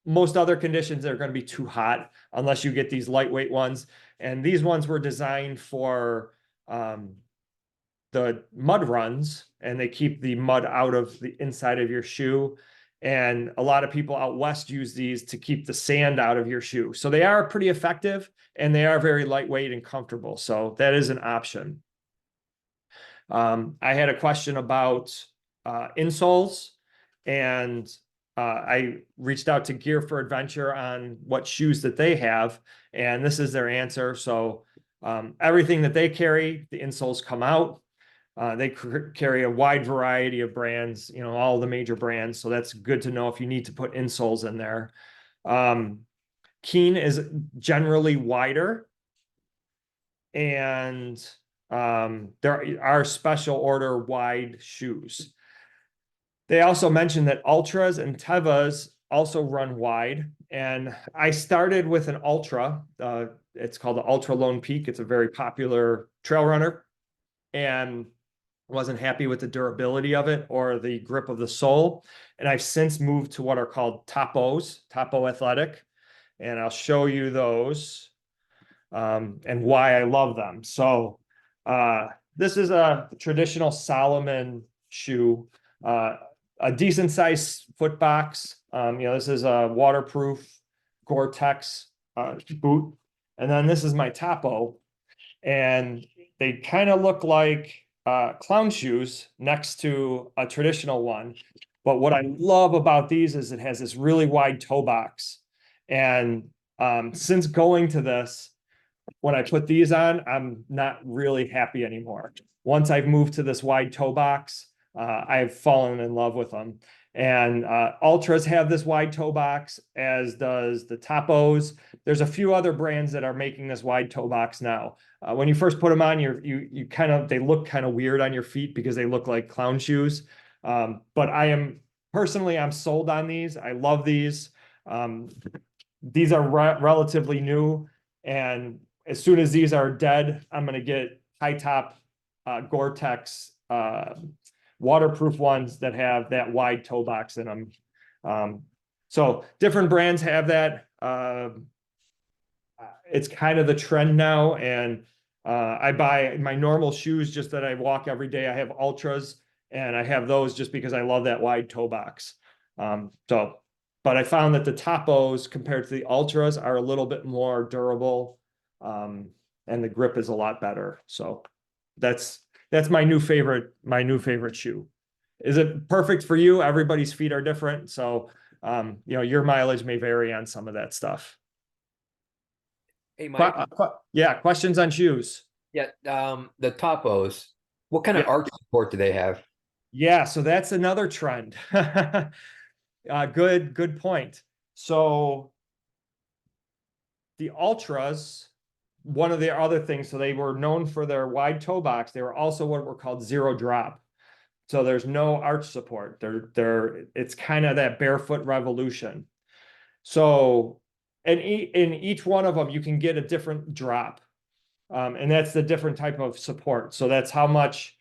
most other conditions are going to be too hot unless you get these lightweight ones. And these ones were designed for the mud runs, and they keep the mud out of the inside of your shoe. And a lot of people out west use these to keep the sand out of your shoe. So they are pretty effective and they are very lightweight and comfortable. So that is an option. I had a question about insoles, and I reached out to Gear for Adventure on what shoes that they have, and this is their answer. So everything that they carry, the insoles come out. They carry a wide variety of brands, all the major brands. So that's good to know if you need to put insoles in there. Keen is generally wider, and there are special order wide shoes. They also mentioned that Ultras and Tevas also run wide. And I started with an Ultra. It's called the Ultra Lone Peak. It's a very popular trail runner. And wasn't happy with the durability of it or the grip of the sole. And I've since moved to what are called Topos, Topo Athletic. And I'll show you those and why I love them. So this is a traditional Salomon shoe. A decent sized foot box. This is a waterproof Gore-Tex boot. And then this is my Topo. And they kind of look like clown shoes next to a traditional one. But what I love about these is it has this really wide toe box. And since going to this, when I put these on, I'm not really happy anymore. Once I've moved to this wide toe box, I've fallen in love with them. And Ultras have this wide toe box, as does the Topos. There's a few other brands that are making this wide toe box now. When you first put them on, you kind of, they look kind of weird on your feet because they look like clown shoes. But I'm sold on these. I love these. These are relatively new, and as soon as these are dead, I'm going to get high top Gore-Tex waterproof ones that have that wide toe box in them. So different brands have that. It's kind of the trend now, and I buy my normal shoes just that I walk every day. I have Ultras, and I have those just because I love that wide toe box. But I found that the Topos compared to the Ultras are a little bit more durable, and the grip is a lot better. So that's my new favorite shoe. Is it perfect for you? Everybody's feet are different. So, your mileage may vary on some of that stuff. Hey, Mike. Yeah, questions on shoes. Yeah, the Topos. What kind of arch support do they have? Yeah, so that's another trend. Good point. So the Ultras, one of the other things, so they were known for their wide toe box. They were also what were called zero drop. So there's no arch support. It's kind of that barefoot revolution. So in each one of them, you can get a different drop. And that's the different type of support. So that's how much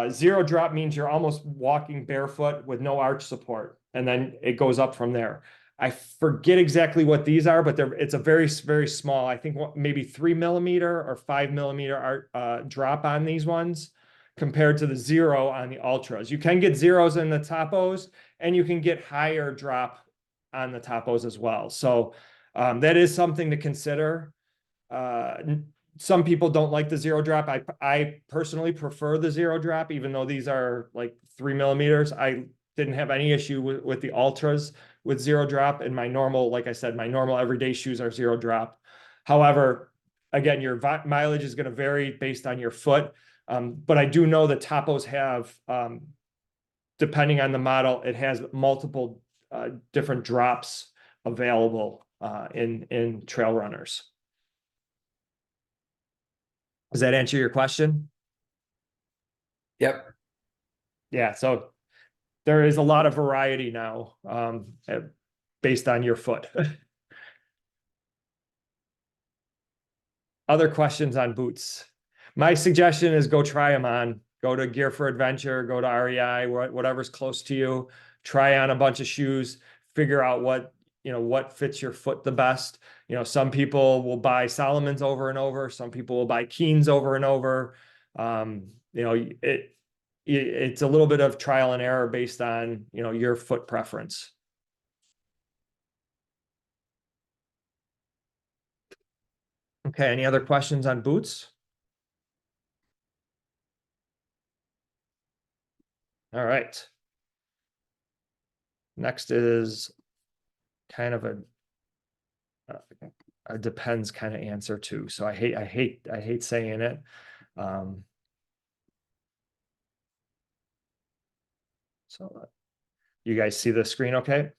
zero drop means you're almost walking barefoot with no arch support. And then it goes up from there. I forget exactly what these are, but it's a very, very small, I think maybe 3 millimeter or 5 millimeter drop on these ones compared to the zero on the Ultras. You can get zeros in the Topos, and you can get higher drop on the Topos as well. So that is something to consider. Some people don't like the zero drop. I personally prefer the zero drop, even though these are like 3 millimeters. I didn't have any issue with the Ultras with zero drop, and my normal, like I said, my normal everyday shoes are zero drop. However, again, your mileage is going to vary based on your foot. But I do know that Topos have, depending on the model, it has multiple different drops available in trail runners. Does that answer your question? Yep. Yeah, so there is a lot of variety now based on your foot. Other questions on boots? My suggestion is go try them on. Go to Gear for Adventure, go to REI, whatever's close to you. Try on a bunch of shoes, figure out what fits your foot the best. Some people will buy Salomon's over and over. Some people will buy Keens over and over. It's a little bit of trial and error based on, your foot preference. Okay, any other questions on boots? All right. Next is kind of a depends kind of answer too. So I hate saying it. So you guys see the screen okay?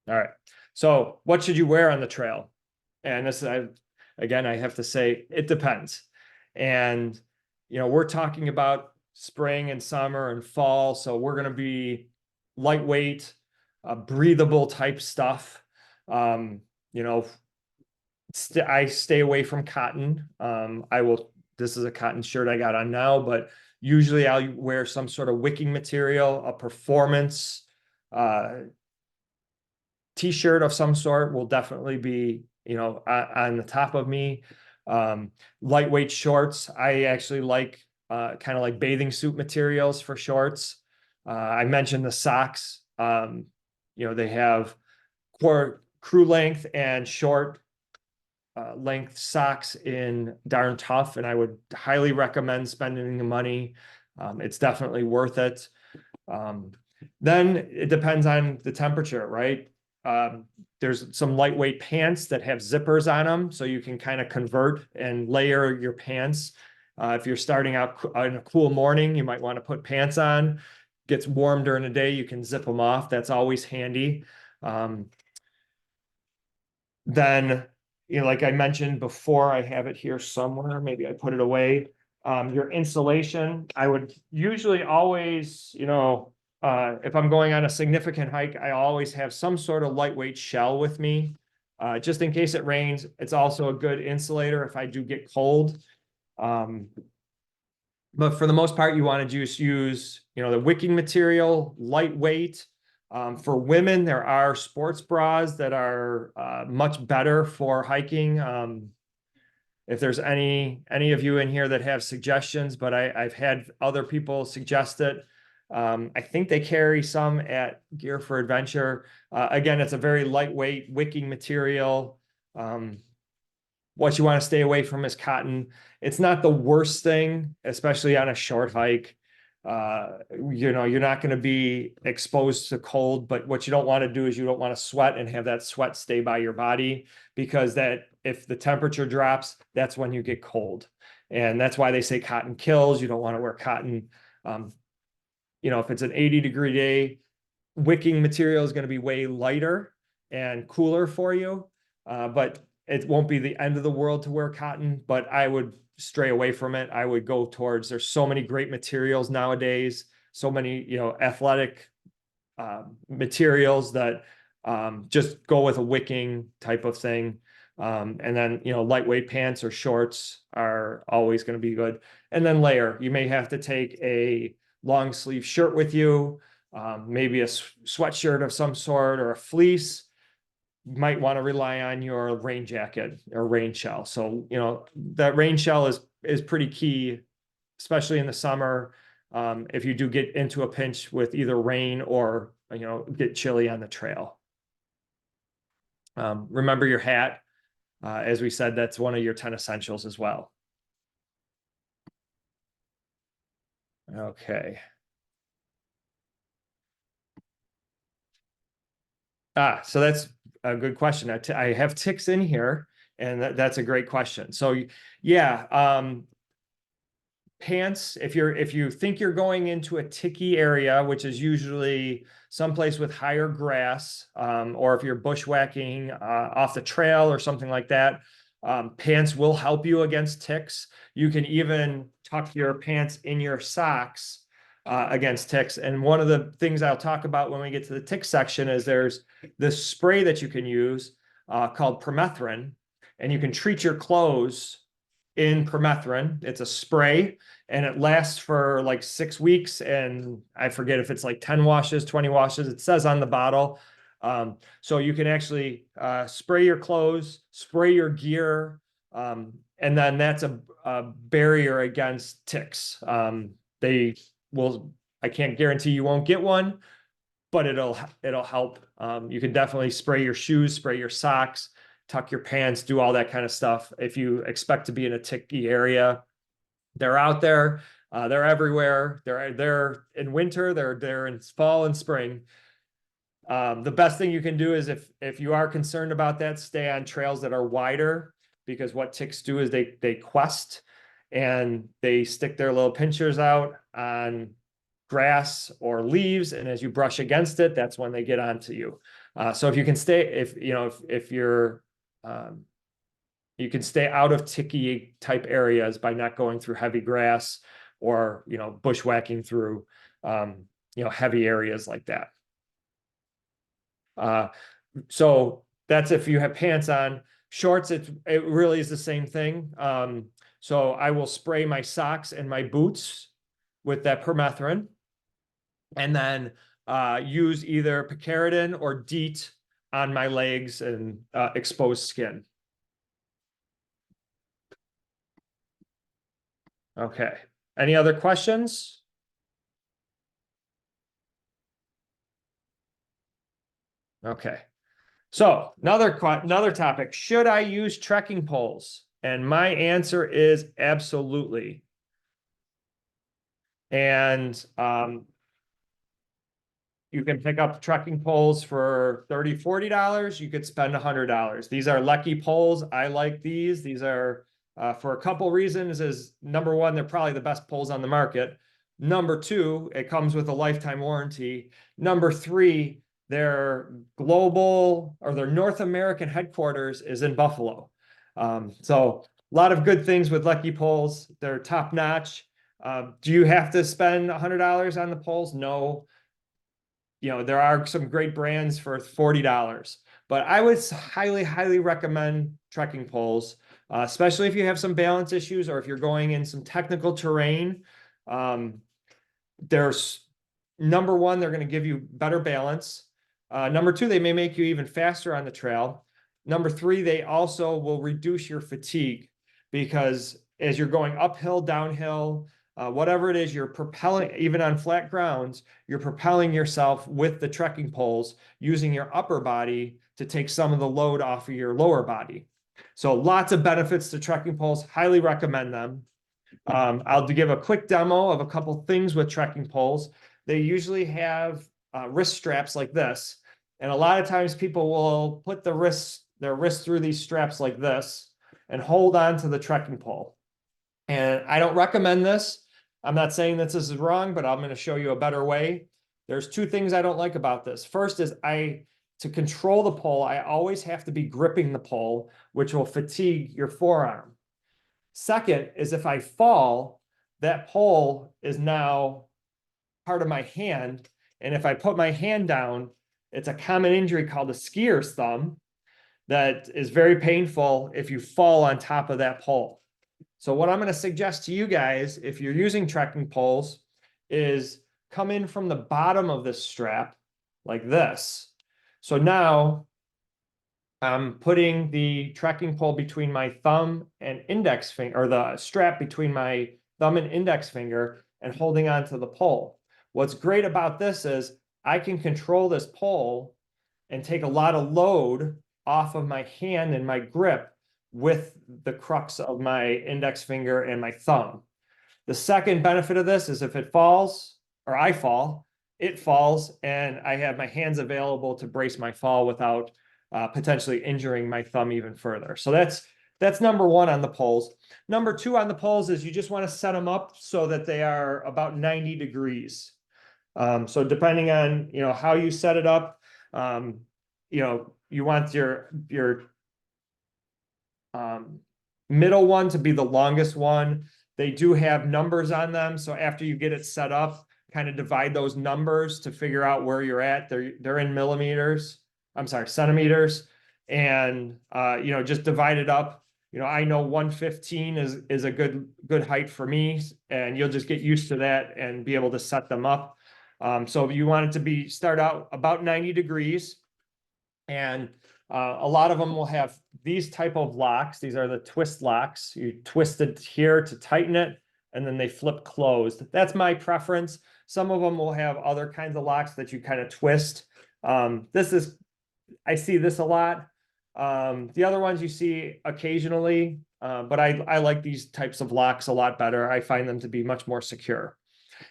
All right. So what should you wear on the trail? And this, again, I have to say, it depends. And, we're talking about spring and summer and fall. So we're going to be lightweight, breathable type stuff. I stay away from cotton. This is a cotton shirt I got on now, but usually I'll wear some sort of wicking material, a performance t-shirt of some sort will definitely be, on the top of me. Lightweight shorts. I actually like kind of like bathing suit materials for shorts. I mentioned the socks. They have crew length and short length socks in Darn Tough, and I would highly recommend spending the money. It's definitely worth it. Then it depends on the temperature, right? There's some lightweight pants that have zippers on them, so you can kind of convert and layer your pants. If you're starting out in a cool morning, you might want to put pants on. Gets warm during the day, you can zip them off. That's always handy. Then, like I mentioned before, I have it here somewhere. Maybe I put it away. Your insulation, I would usually always, if I'm going on a significant hike, I always have some sort of lightweight shell with me. Just in case it rains. It's also a good insulator if I do get cold. But for the most part, you want to just use, the wicking material, lightweight. For women, there are sports bras that are much better for hiking. If there's any of you in here that have suggestions, but I've had other people suggest it. I think they carry some at Gear for Adventure. Again, it's a very lightweight wicking material. What you want to stay away from is cotton. It's not the worst thing, especially on a short hike. You're not going to be exposed to cold, but what you don't want to do is you don't want to sweat and have that sweat stay by your body, because that if the temperature drops, that's when you get cold. And that's why they say cotton kills. You don't want to wear cotton. If it's an 80-degree day, wicking material is going to be way lighter and cooler for you. But it won't be the end of the world to wear cotton, but I would stray away from it. I would go towards, there's so many great materials nowadays, so many, athletic materials that just go with a wicking type of thing. And then, lightweight pants or shorts are always going to be good. And then layer, you may have to take a long sleeve shirt with you, maybe a sweatshirt of some sort or a fleece. You might want to rely on your rain jacket or rain shell. So, that rain shell is pretty key, especially in the summer. If you do get into a pinch with either rain or, get chilly on the trail. Remember your hat. As we said, that's one of your 10 essentials as well. Okay. So that's a good question. I have ticks in here, and that's a great question. So yeah, pants, if you think you're going into a ticky area, which is usually someplace with higher grass, or if you're bushwhacking off the trail or something like that, pants will help you against ticks. You can even tuck your pants in your socks against ticks. And one of the things I'll talk about when we get to the tick section is there's this spray that you can use called permethrin, and you can treat your clothes in permethrin. It's a spray, and it lasts for like 6 weeks. And I forget if it's like 10 washes, 20 washes. It says on the bottle. So you can actually spray your clothes, spray your gear, and then that's a barrier against ticks. I can't guarantee you won't get one, but it'll help. You can definitely spray your shoes, spray your socks, tuck your pants, do all that kind of stuff. If you expect to be in a ticky area, they're out there. They're everywhere. They're in winter. They're in fall and spring. The best thing you can do is if you are concerned about that, stay on trails that are wider, because what ticks do is they quest and they stick their little pinchers out on grass or leaves, and as you brush against it, that's when they get onto you. So if you can stay, if you're you can stay out of ticky type areas by not going through heavy grass or, bushwhacking through, heavy areas like that. So that's if you have pants on. Shorts, it really is the same thing. So I will spray my socks and my boots with that permethrin, and then use either picaridin or DEET on my legs and exposed skin. Okay. Any other questions? Okay. So another topic, should I use trekking poles? And my answer is absolutely. And you can pick up trekking poles for $30, $40. You could spend $100. These are Lucky poles. I like these. These are for a couple reasons. Is number one, they're probably the best poles on the market. Number two, it comes with a lifetime warranty. Number three, their global or their North American headquarters is in Buffalo. So a lot of good things with Lucky poles. They're top notch. Do you have to spend $100 on the poles? No. You know, there are some great brands for $40, but I would highly, highly recommend trekking poles, especially if you have some balance issues or if you're going in some technical terrain. There's number one, they're going to give you better balance. Number two, they may make you even faster on the trail. Number three, they also will reduce your fatigue because as you're going uphill, downhill, whatever it is, you're propelling, even on flat grounds, you're propelling yourself with the trekking poles using your upper body to take some of the load off of your lower body. So lots of benefits to trekking poles, highly recommend them. I'll give a quick demo of a couple things with trekking poles. They usually have wrist straps like this. And a lot of times people will put their wrists through these straps like this and hold on to the trekking pole. And I don't recommend this. I'm not saying this is wrong, but I'm going to show you a better way. There's two things I don't like about this. First is to control the pole, I always have to be gripping the pole, which will fatigue your forearm. Second is if I fall, that pole is now part of my hand. And if I put my hand down, it's a common injury called a skier's thumb that is very painful if you fall on top of that pole. So what I'm going to suggest to you guys, if you're using trekking poles, is come in from the bottom of this strap like this. So now I'm putting the trekking pole between my thumb and index finger, or the strap between my thumb and index finger, and holding onto the pole. What's great about this is I can control this pole and take a lot of load off of my hand and my grip with the crux of my index finger and my thumb. The second benefit of this is if it falls, or I fall, it falls, and I have my hands available to brace my fall without potentially injuring my thumb even further. So that's number one on the poles. Number two on the poles is you just want to set them up so that they are about 90 degrees. So depending on, how you set it up, you want your middle one to be the longest one. They do have numbers on them. So after you get it set up, kind of divide those numbers to figure out where you're at. They're in millimeters. I'm sorry, centimeters. And, just divide it up. I know 115 is a good height for me, and you'll just get used to that and be able to set them up. So if you want it to start out about 90 degrees, and a lot of them will have these type of locks. These are the twist locks. You twist it here to tighten it, and then they flip closed. That's my preference. Some of them will have other kinds of locks that you kind of twist. I see this a lot. The other ones you see occasionally, but I like these types of locks a lot better. I find them to be much more secure.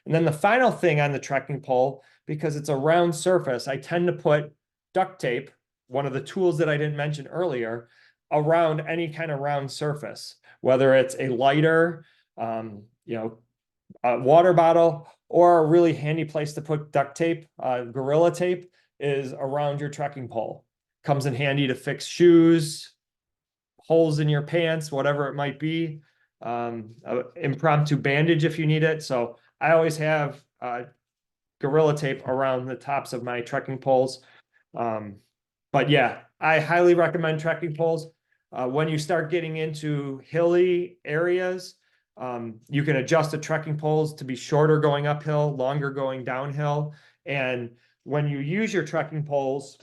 And then the final thing on the trekking pole, because it's a round surface, I tend to put duct tape, one of the tools that I didn't mention earlier, around any kind of round surface, whether it's a lighter, a water bottle, or a really handy place to put duct tape, Gorilla tape, is around your trekking pole. Comes in handy to fix shoes, holes in your pants, whatever it might be, impromptu bandage if you need it. So I always have Gorilla tape around the tops of my trekking poles. But yeah, I highly recommend trekking poles. When you start getting into hilly areas, you can adjust the trekking poles to be shorter going uphill, longer going downhill. And when you use your trekking poles,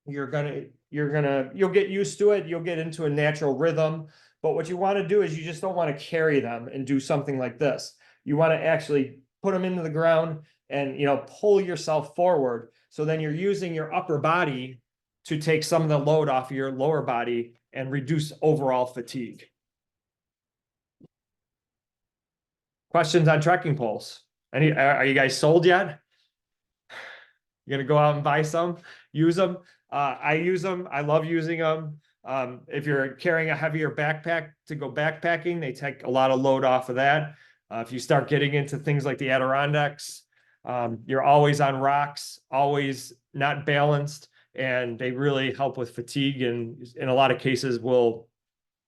you'll get used to it. You'll get into a natural rhythm. But what you want to do is you just don't want to carry them and do something like this. you want to actually put them into the ground and, pull yourself forward. So then you're using your upper body to take some of the load off of your lower body and reduce overall fatigue. Questions on trekking poles? Are you guys sold yet? You're gonna go out and buy some, use them. I use them. I love using them. If you're carrying a heavier backpack to go backpacking, they take a lot of load off of that. If you start getting into things like the Adirondacks, you're always on rocks, always not balanced, and they really help with fatigue, and in a lot of cases will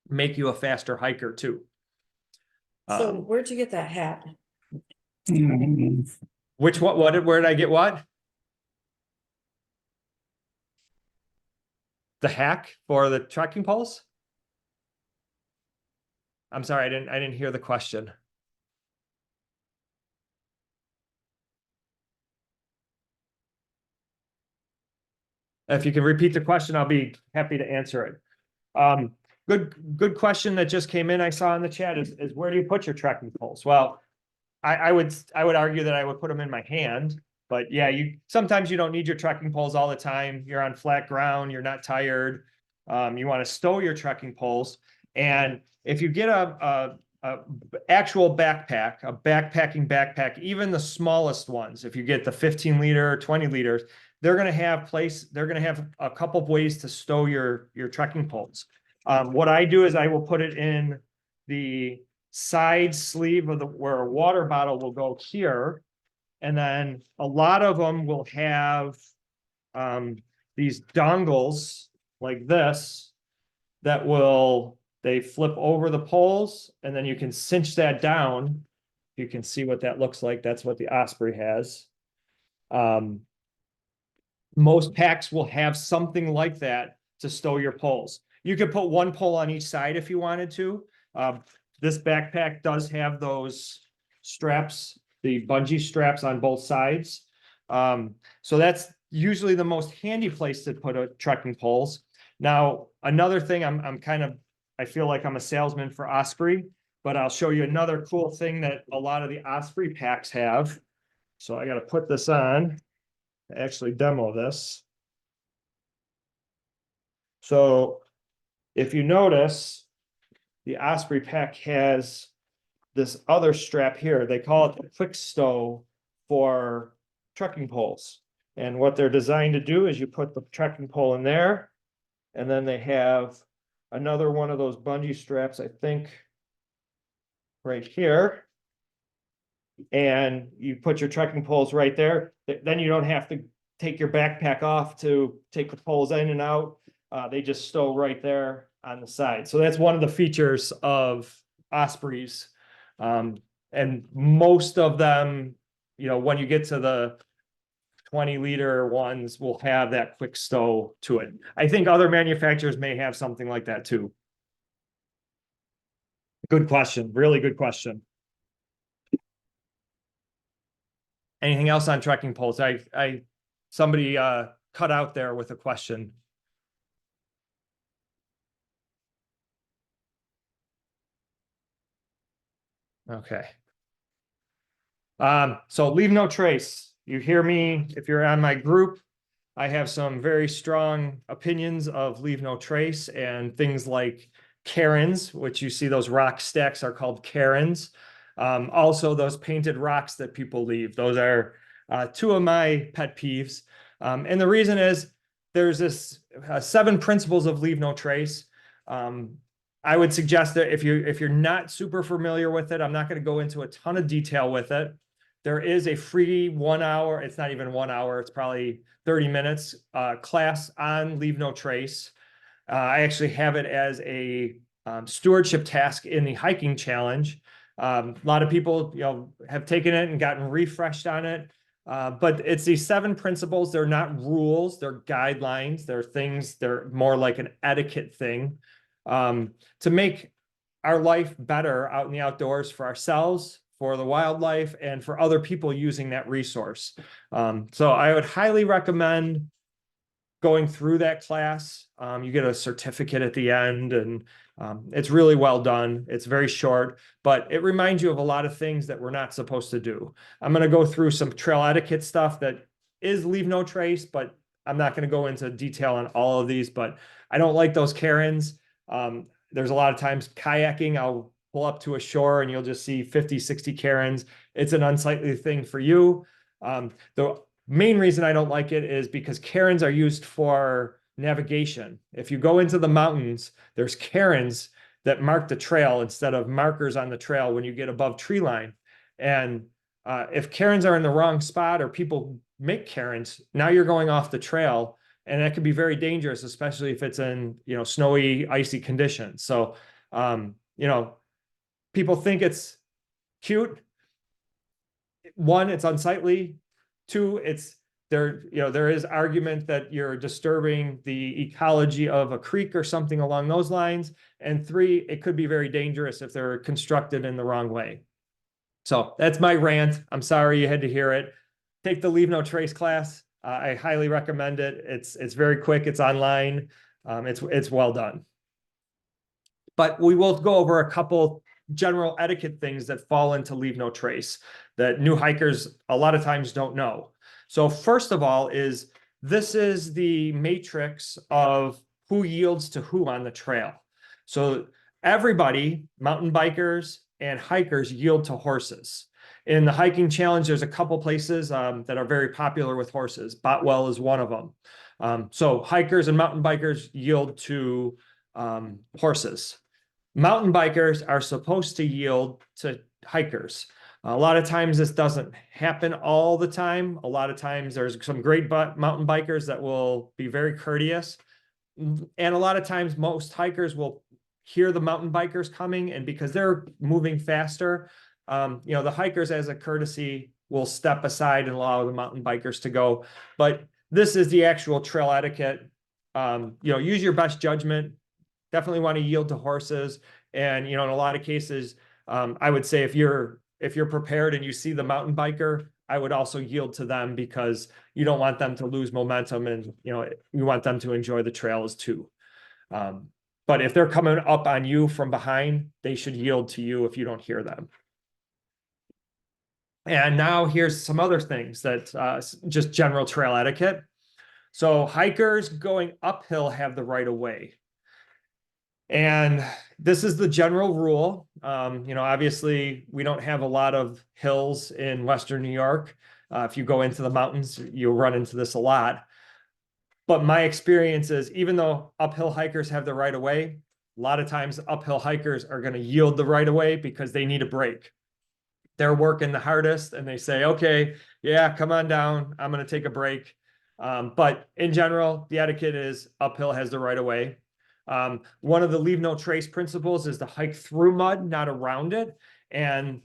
make you a faster hiker too. So where'd you get that hat? Which where did I get what? The hack for the trekking poles? I'm sorry, I didn't hear the question. If you can repeat the question, I'll be happy to answer it. Good question that just came in. I saw in the chat is where do you put your trekking poles? Well, I would argue that I would put them in my hand, but yeah, sometimes you don't need your trekking poles all the time. You're on flat ground, you're not tired. You want to stow your trekking poles. And if you get a actual backpack, a backpacking backpack, even the smallest ones, if you get the 15 liter, 20 liters, they're going to have a couple of ways to stow your trekking poles. What I do is I will put it in the side sleeve of where a water bottle will go here. And then a lot of them will have these dongles like this that they flip over the poles, and then you can cinch that down. You can see what that looks like. That's what the Osprey has. Most packs will have something like that to stow your poles. You could put one pole on each side if you wanted to. This backpack does have those straps, the bungee straps on both sides. So that's usually the most handy place to put a trekking poles. Now, another thing, I feel like I'm a salesman for Osprey, but I'll show you another cool thing that a lot of the Osprey packs have. So I got to put this on to actually demo this. So if you notice, the Osprey pack has this other strap here. They call it the quick stow for trekking poles. And what they're designed to do is you put the trekking pole in there, and then they have another one of those bungee straps, I think, right here. And you put your trekking poles right there. Then you don't have to take your backpack off to take the poles in and out. They just stow right there on the side. So that's one of the features of Ospreys. And most of them, when you get to the 20 liter ones, will have that quick stow to it. I think other manufacturers may have something like that too. Good question. Really good question. Anything else on trekking poles? Somebody cut out there with a question. Okay. So leave no trace. You hear me if you're on my group. I have some very strong opinions of leave no trace, and things like cairns, which you see those rock stacks are called cairns. Also those painted rocks that people leave. Those are two of my pet peeves. And the reason is there's this 7 principles of leave no trace. I would suggest that if you're not super familiar with it, I'm not going to go into a ton of detail with it. There is a free 1 hour, it's not even 1 hour, it's probably 30 minutes class on leave no trace. I actually have it as a stewardship task in the hiking challenge. A lot of people, have taken it and gotten refreshed on it. But it's these 7 principles. They're not rules, they're guidelines, they're more like an etiquette thing. To make our life better out in the outdoors for ourselves, for the wildlife, and for other people using that resource. So I would highly recommend going through that class. You get a certificate at the end, and it's really well done. It's very short, but it reminds you of a lot of things that we're not supposed to do. I'm going to go through some trail etiquette stuff that is leave no trace, but I'm not going to go into detail on all of these, but I don't like those Karens. There's a lot of times kayaking, I'll pull up to a shore and you'll just see 50, 60 Karens. It's an unsightly thing for you. The main reason I don't like it is because Karens are used for navigation. If you go into the mountains, there's Karens that mark the trail instead of markers on the trail when you get above tree line. And if Karens are in the wrong spot or people make Karens, now you're going off the trail, and that can be very dangerous, especially if it's in, snowy, icy conditions. So, people think it's cute. One, it's unsightly. Two, there is argument that you're disturbing the ecology of a creek or something along those lines. And three, it could be very dangerous if they're constructed in the wrong way. So that's my rant. I'm sorry you had to hear it. Take the Leave No Trace class. I highly recommend it. It's very quick. It's online. It's well done. But we will go over a couple general etiquette things that fall into Leave No Trace that new hikers a lot of times don't know. So first of all this is the matrix of who yields to who on the trail. So everybody, mountain bikers and hikers, yield to horses. In the hiking challenge, there's a couple places that are very popular with horses. Botwell is one of them. So hikers and mountain bikers yield to horses. Mountain bikers are supposed to yield to hikers. A lot of times this doesn't happen all the time. A lot of times there's some great mountain bikers that will be very courteous. And a lot of times most hikers will hear the mountain bikers coming, and because they're moving faster, the hikers as a courtesy will step aside and allow the mountain bikers to go. But this is the actual trail etiquette. Use your best judgment. Definitely want to yield to horses. And, in a lot of cases, I would say if you're prepared and you see the mountain biker, I would also yield to them, because you don't want them to lose momentum, and, you want them to enjoy the trails too. But if they're coming up on you from behind, they should yield to you if you don't hear them. And now here's some other things that just general trail etiquette. So hikers going uphill have the right of way. And this is the general rule. Obviously we don't have a lot of hills in Western New York. If you go into the mountains, you'll run into this a lot. But my experience is, even though uphill hikers have the right of way, a lot of times uphill hikers are going to yield the right of way because they need a break. They're working the hardest and they say, okay, yeah, come on down. I'm going to take a break. But in general, the etiquette is uphill has the right of way. One of the Leave No Trace principles is to hike through mud, not around it. And,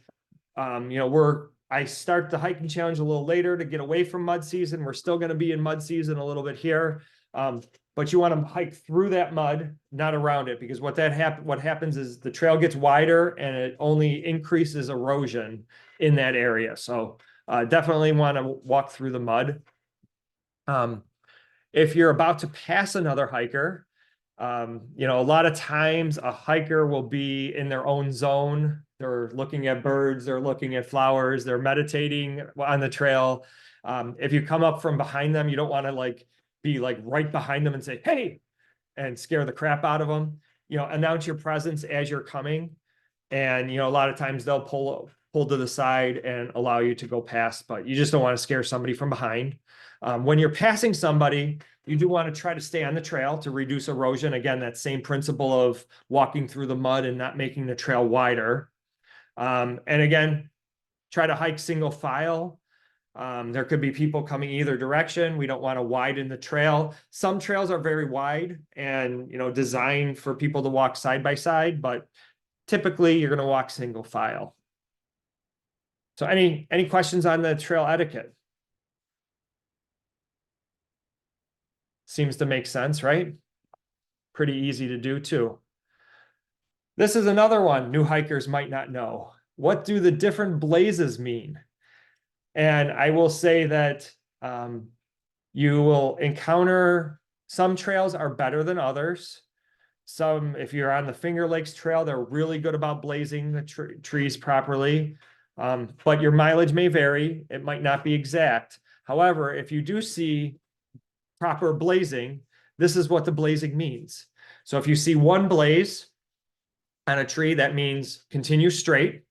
I start the hiking challenge a little later to get away from mud season. We're still going to be in mud season a little bit here. But you want to hike through that mud, not around it, because what happens is the trail gets wider and it only increases erosion in that area. So definitely want to walk through the mud. If you're about to pass another hiker, a lot of times a hiker will be in their own zone. They're looking at birds, they're looking at flowers, they're meditating on the trail. If you come up from behind them, you don't want to be right behind them and say, hey, and scare the crap out of them. Announce your presence as you're coming. And, a lot of times they'll pull to the side and allow you to go past, but you just don't want to scare somebody from behind. When you're passing somebody, you do want to try to stay on the trail to reduce erosion. Again, that same principle of walking through the mud and not making the trail wider. And again, try to hike single file. There could be people coming either direction. We don't want to widen the trail. Some trails are very wide and, designed for people to walk side by side, but typically you're going to walk single file. So any questions on the trail etiquette? Seems to make sense, right? Pretty easy to do too. This is another one new hikers might not know. What do the different blazes mean? And I will say that you will encounter Some trails are better than others. Some, if you're on the Finger Lakes Trail, they're really good about blazing the trees properly. But your mileage may vary. It might not be exact. However, if you do see proper blazing, this is what the blazing means. So if you see one blaze on a tree, that means continue straight.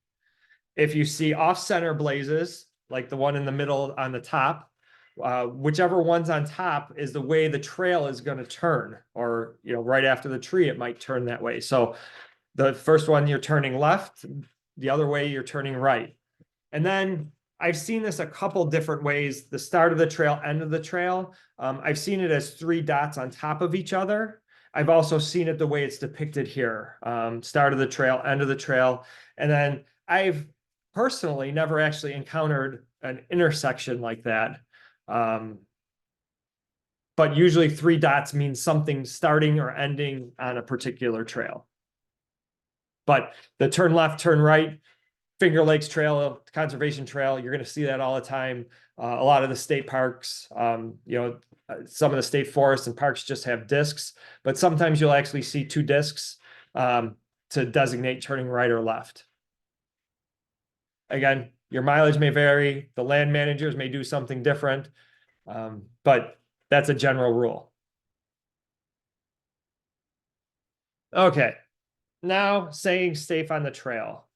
If you see off-center blazes, like the one in the middle on the top, whichever one's on top is the way the trail is going to turn, or, you know, right after the tree, it might turn that way. So the first one, you're turning left, the other way, you're turning right. And then I've seen this a couple different ways, the start of the trail, end of the trail. I've seen it as 3 dots on top of each other. I've also seen it the way it's depicted here, start of the trail, end of the trail. And then I've personally never actually encountered an intersection like that. But usually 3 dots means something starting or ending on a particular trail. But the turn left, turn right, Finger Lakes Trail, Conservation Trail, you're going to see that all the time. A lot of the state parks, some of the state forests and parks just have discs, but sometimes you'll actually see 2 discs to designate turning right or left. Again, your mileage may vary. The land managers may do something different, but that's a general rule. Okay, now staying safe on the trail.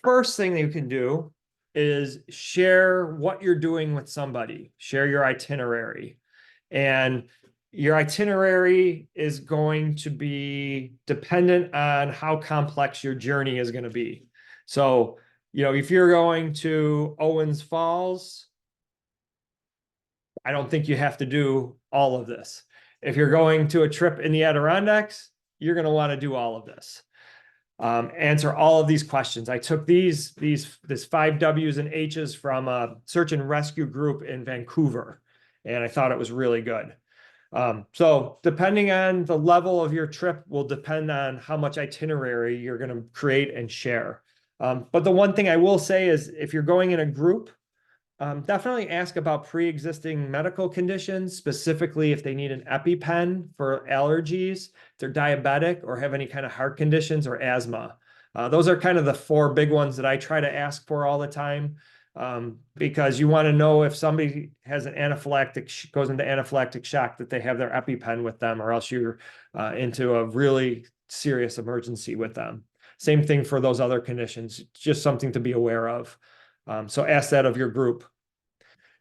First thing that you can do is share what you're doing with somebody, share your itinerary. And your itinerary is going to be dependent on how complex your journey is going to be. So, you know, if you're going to Owens Falls, I don't think you have to do all of this. If you're going to a trip in the Adirondacks, you're going to want to do all of this. Answer all of these questions. I took this 5 W's and H's from a search and rescue group in Vancouver, and I thought it was really good. So depending on the level of your trip will depend on how much itinerary you're going to create and share. But the one thing I will say is if you're going in a group, definitely ask about pre-existing medical conditions, specifically if they need an EpiPen for allergies, if they're diabetic or have any kind of heart conditions or asthma. Those are kind of the 4 big ones that I try to ask for all the time, because you want to know if somebody has an anaphylactic, goes into anaphylactic shock, that they have their EpiPen with them, or else you're into a really serious emergency with them. Same thing for those other conditions, just something to be aware of. So ask that of your group.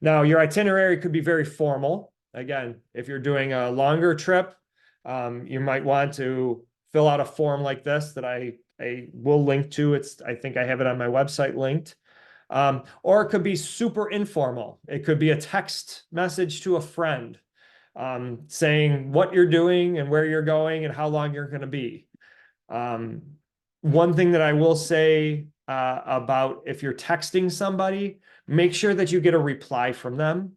Now, your itinerary could be very formal. Again, if you're doing a longer trip, you might want to fill out a form like this that I will link to. I think I have it on my website linked. Or it could be super informal. It could be a text message to a friend saying what you're doing and where you're going and how long you're going to be. One thing that I will say about if you're texting somebody, make sure that you get a reply from them,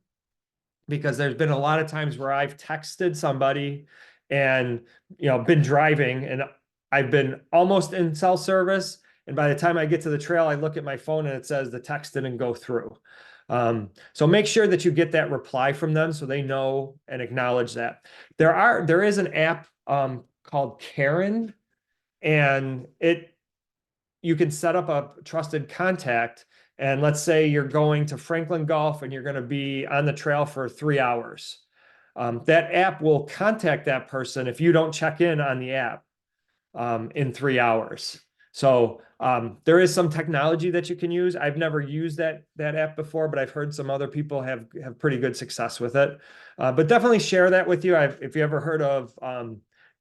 because there's been a lot of times where I've texted somebody and, you know, been driving and I've been almost in cell service. And by the time I get to the trail, I look at my phone and it says the text didn't go through. So make sure that you get that reply from them so they know and acknowledge that. There is an app called Karen, and you can set up a trusted contact. And let's say you're going to Franklin Gulf and you're going to be on the trail for 3 hours. That app will contact that person if you don't check in on the app in 3 hours. So there is some technology that you can use. I've never used that app before, but I've heard some other people have pretty good success with it. But definitely share that with you. If you ever heard of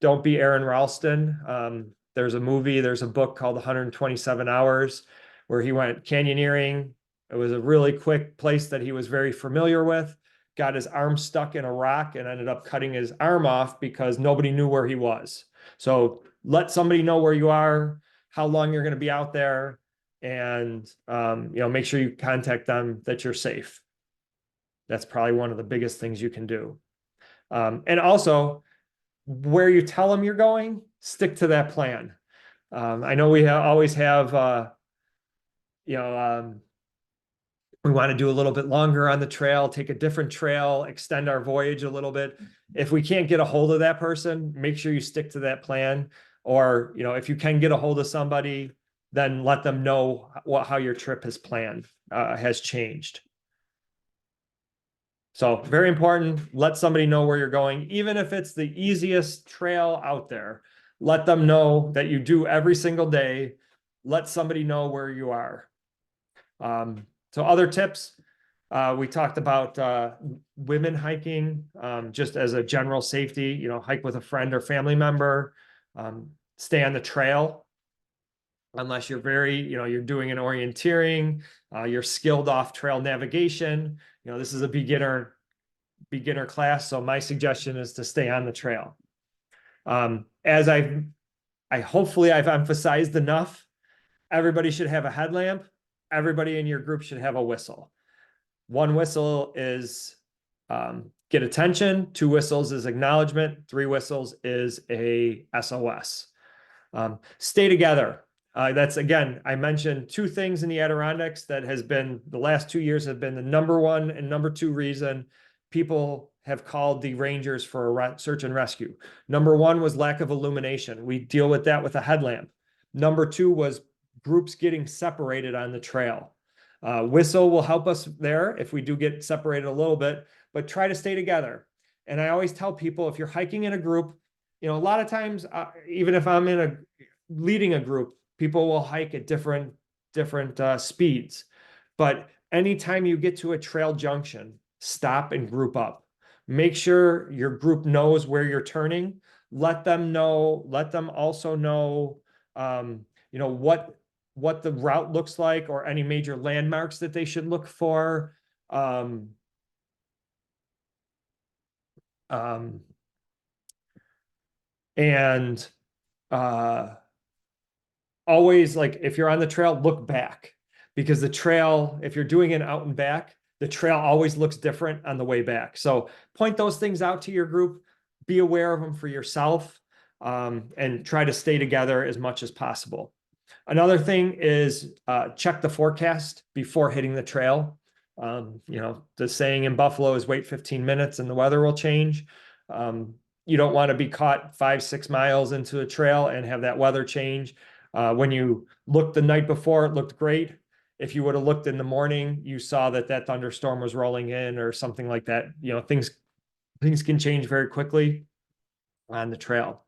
Don't Be Aaron Ralston, there's a movie, there's a book called 127 Hours where he went canyoneering. It was a really quick place that he was very familiar with, got his arm stuck in a rock and ended up cutting his arm off because nobody knew where he was. So let somebody know where you are, how long you're going to be out there, and make sure you contact them that you're safe. That's probably one of the biggest things you can do. And also, where you tell them you're going, stick to that plan. I know we always have, we want to do a little bit longer on the trail, take a different trail, extend our voyage a little bit. If we can't get a hold of that person, make sure you stick to that plan. Or, you know, if you can get a hold of somebody, then let them know how your trip has planned, has changed. So very important, let somebody know where you're going, even if it's the easiest trail out there. Let them know that you do every single day. Let somebody know where you are. So other tips, we talked about women hiking, just as a general safety, you know, hike with a friend or family member, stay on the trail. Unless you're very, you know, you're doing an orienteering, you're skilled off trail navigation. You know, this is a beginner class. So my suggestion is to stay on the trail. As hopefully I've emphasized enough, everybody should have a headlamp. Everybody in your group should have a whistle. One whistle is get attention. 2 whistles is acknowledgement. 3 whistles is a SOS. Stay together. That's, again, I mentioned 2 things in the Adirondacks that has been, the last 2 years have been the #1 and #2 reason people have called the Rangers for a search and rescue. #1 was lack of illumination. We deal with that with a headlamp. #2 was groups getting separated on the trail. Whistle will help us there if we do get separated a little bit, but try to stay together. And I always tell people, if you're hiking in a group, you know, a lot of times, even if I'm leading a group, people will hike at different speeds. But anytime you get to a trail junction, stop and group up. Make sure your group knows where you're turning. Let them know. Let them also know, you know, what the route looks like, or any major landmarks that they should look for. And always, like, if you're on the trail, look back, because the trail, if you're doing it out and back, the trail always looks different on the way back. So point those things out to your group, be aware of them for yourself, and try to stay together as much as possible. Another thing is check the forecast before hitting the trail. You know, the saying in Buffalo is wait 15 minutes and the weather will change. You don't want to be caught 5-6 miles into a trail and have that weather change. When you looked the night before, it looked great. If you would have looked in the morning, you saw that thunderstorm was rolling in or something like that. You know, things can change very quickly on the trail.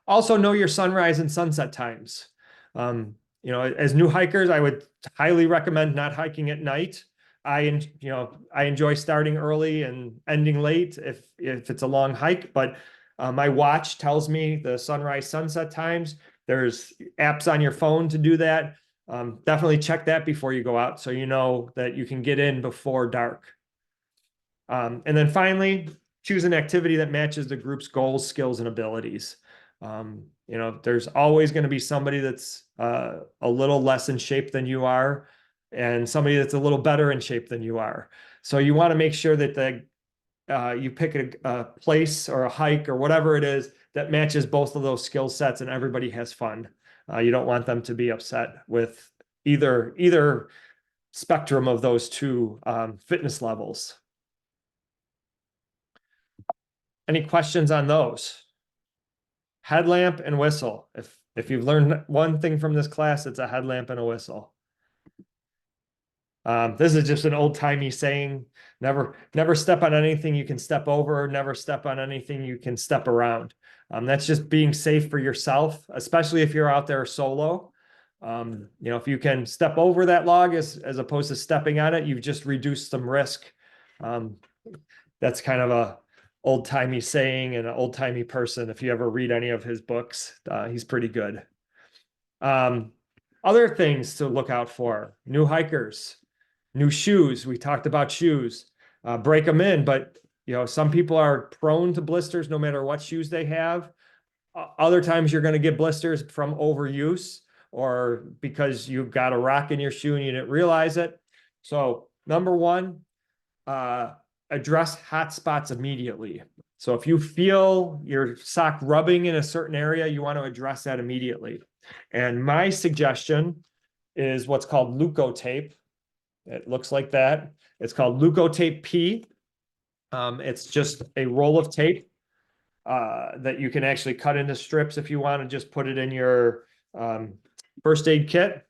Also, know your sunrise and sunset times. You know, as new hikers, I would highly recommend not hiking at night. I enjoy starting early and ending late if it's a long hike, but my watch tells me the sunrise sunset times. There's apps on your phone to do that. Definitely check that before you go out, so you know that you can get in before dark. And then finally, choose an activity that matches the group's goals, skills, and abilities. You know, there's always going to be somebody that's a little less in shape than you are, and somebody that's a little better in shape than you are. So you want to make sure that you pick a place or a hike or whatever it is that matches both of those skill sets, and everybody has fun. You don't want them to be upset with either spectrum of those 2 fitness levels. Any questions on those? Headlamp and whistle. If you've learned one thing from this class, it's a headlamp and a whistle. This is just an old-timey saying: never step on anything you can step over, never step on anything you can step around. That's just being safe for yourself, especially if you're out there solo. You know, if you can step over that log as opposed to stepping on it, you've just reduced some risk. That's kind of a old-timey saying, and an old-timey person. If you ever read any of his books, he's pretty good. Other things to look out for: new hikers, new shoes. We talked about shoes. Break them in, but you know, some people are prone to blisters no matter what shoes they have. Other times you're going to get blisters from overuse, or because you've got a rock in your shoe and you didn't realize it. So #1, address hot spots immediately. So if you feel your sock rubbing in a certain area, you want to address that immediately. And my suggestion is what's called Leukotape. It looks like that. It's called Leukotape P. It's just a roll of tape that you can actually cut into strips if you want to just put it in your first aid kit.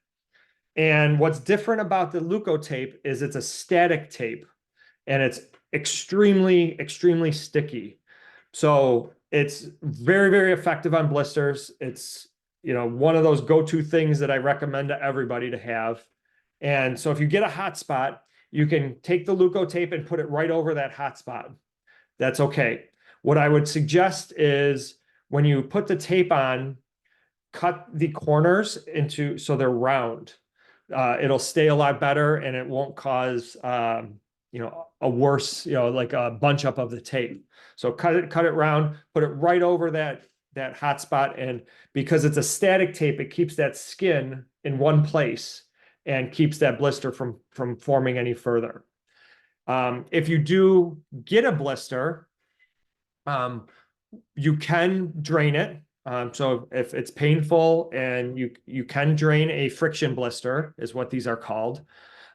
And what's different about the Leukotape is it's a static tape and it's extremely, extremely sticky. So it's very, very effective on blisters. It's, one of those go-to things that I recommend to everybody to have. And so if you get a hot spot, you can take the Leukotape and put it right over that hot spot. That's okay. What I would suggest is when you put the tape on, cut the corners so they're round. It'll stay a lot better and it won't cause, a worse, like a bunch up of the tape. So cut it round, put it right over that hot spot. And because it's a static tape, it keeps that skin in one place and keeps that blister from forming any further. If you do get a blister, you can drain it. So if it's painful and you can drain a friction blister is what these are called.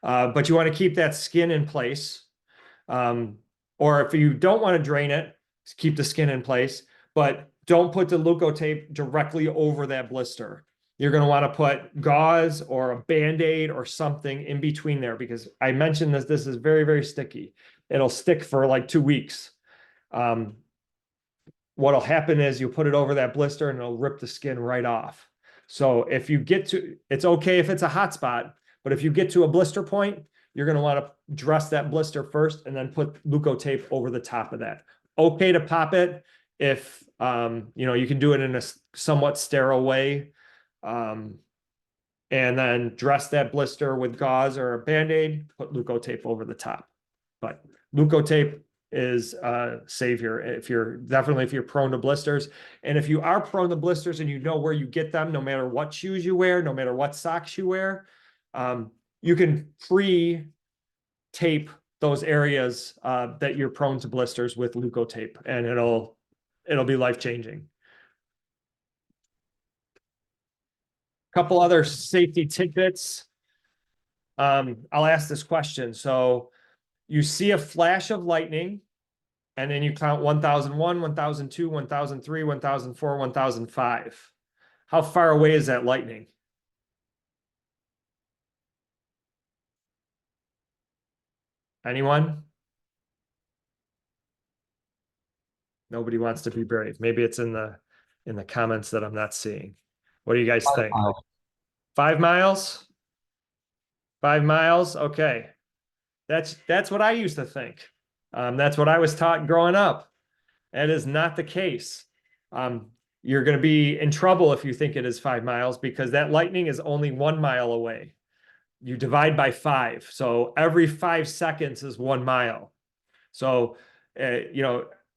But you want to keep that skin in place. Or if you don't want to drain it, keep the skin in place, but don't put the Leukotape directly over that blister. You're going to want to put gauze or a Band-Aid or something in between there because I mentioned this is very, very sticky. It'll stick for like 2 weeks. What'll happen is you put it over that blister and it'll rip the skin right off. So if you it's okay if it's a hot spot, but if you get to a blister point, you're going to want to dress that blister first and then put Leukotape over the top of that. Okay to pop it if, you can do it in a somewhat sterile way. And then dress that blister with gauze or a Band-Aid, put Leukotape over the top. But Leukotape is a savior if you're prone to blisters. And if you are prone to blisters and you know where you get them, no matter what shoes you wear, no matter what socks you wear, you can pre-tape those areas that you're prone to blisters with Leukotape, and it'll be life-changing. Couple other safety tidbits. I'll ask this question. So you see a flash of lightning, and then you count 1001, 1002, 1003, 1004, 1005. How far away is that lightning? Anyone? Nobody wants to be brave. Maybe it's in the comments that I'm not seeing. What do you guys think? 5 miles? 5 miles? Okay. That's what I used to think. That's what I was taught growing up. That is not the case. You're going to be in trouble if you think it is 5 miles because that lightning is only 1 mile away. You divide by 5. So every 5 seconds is 1 mile. So,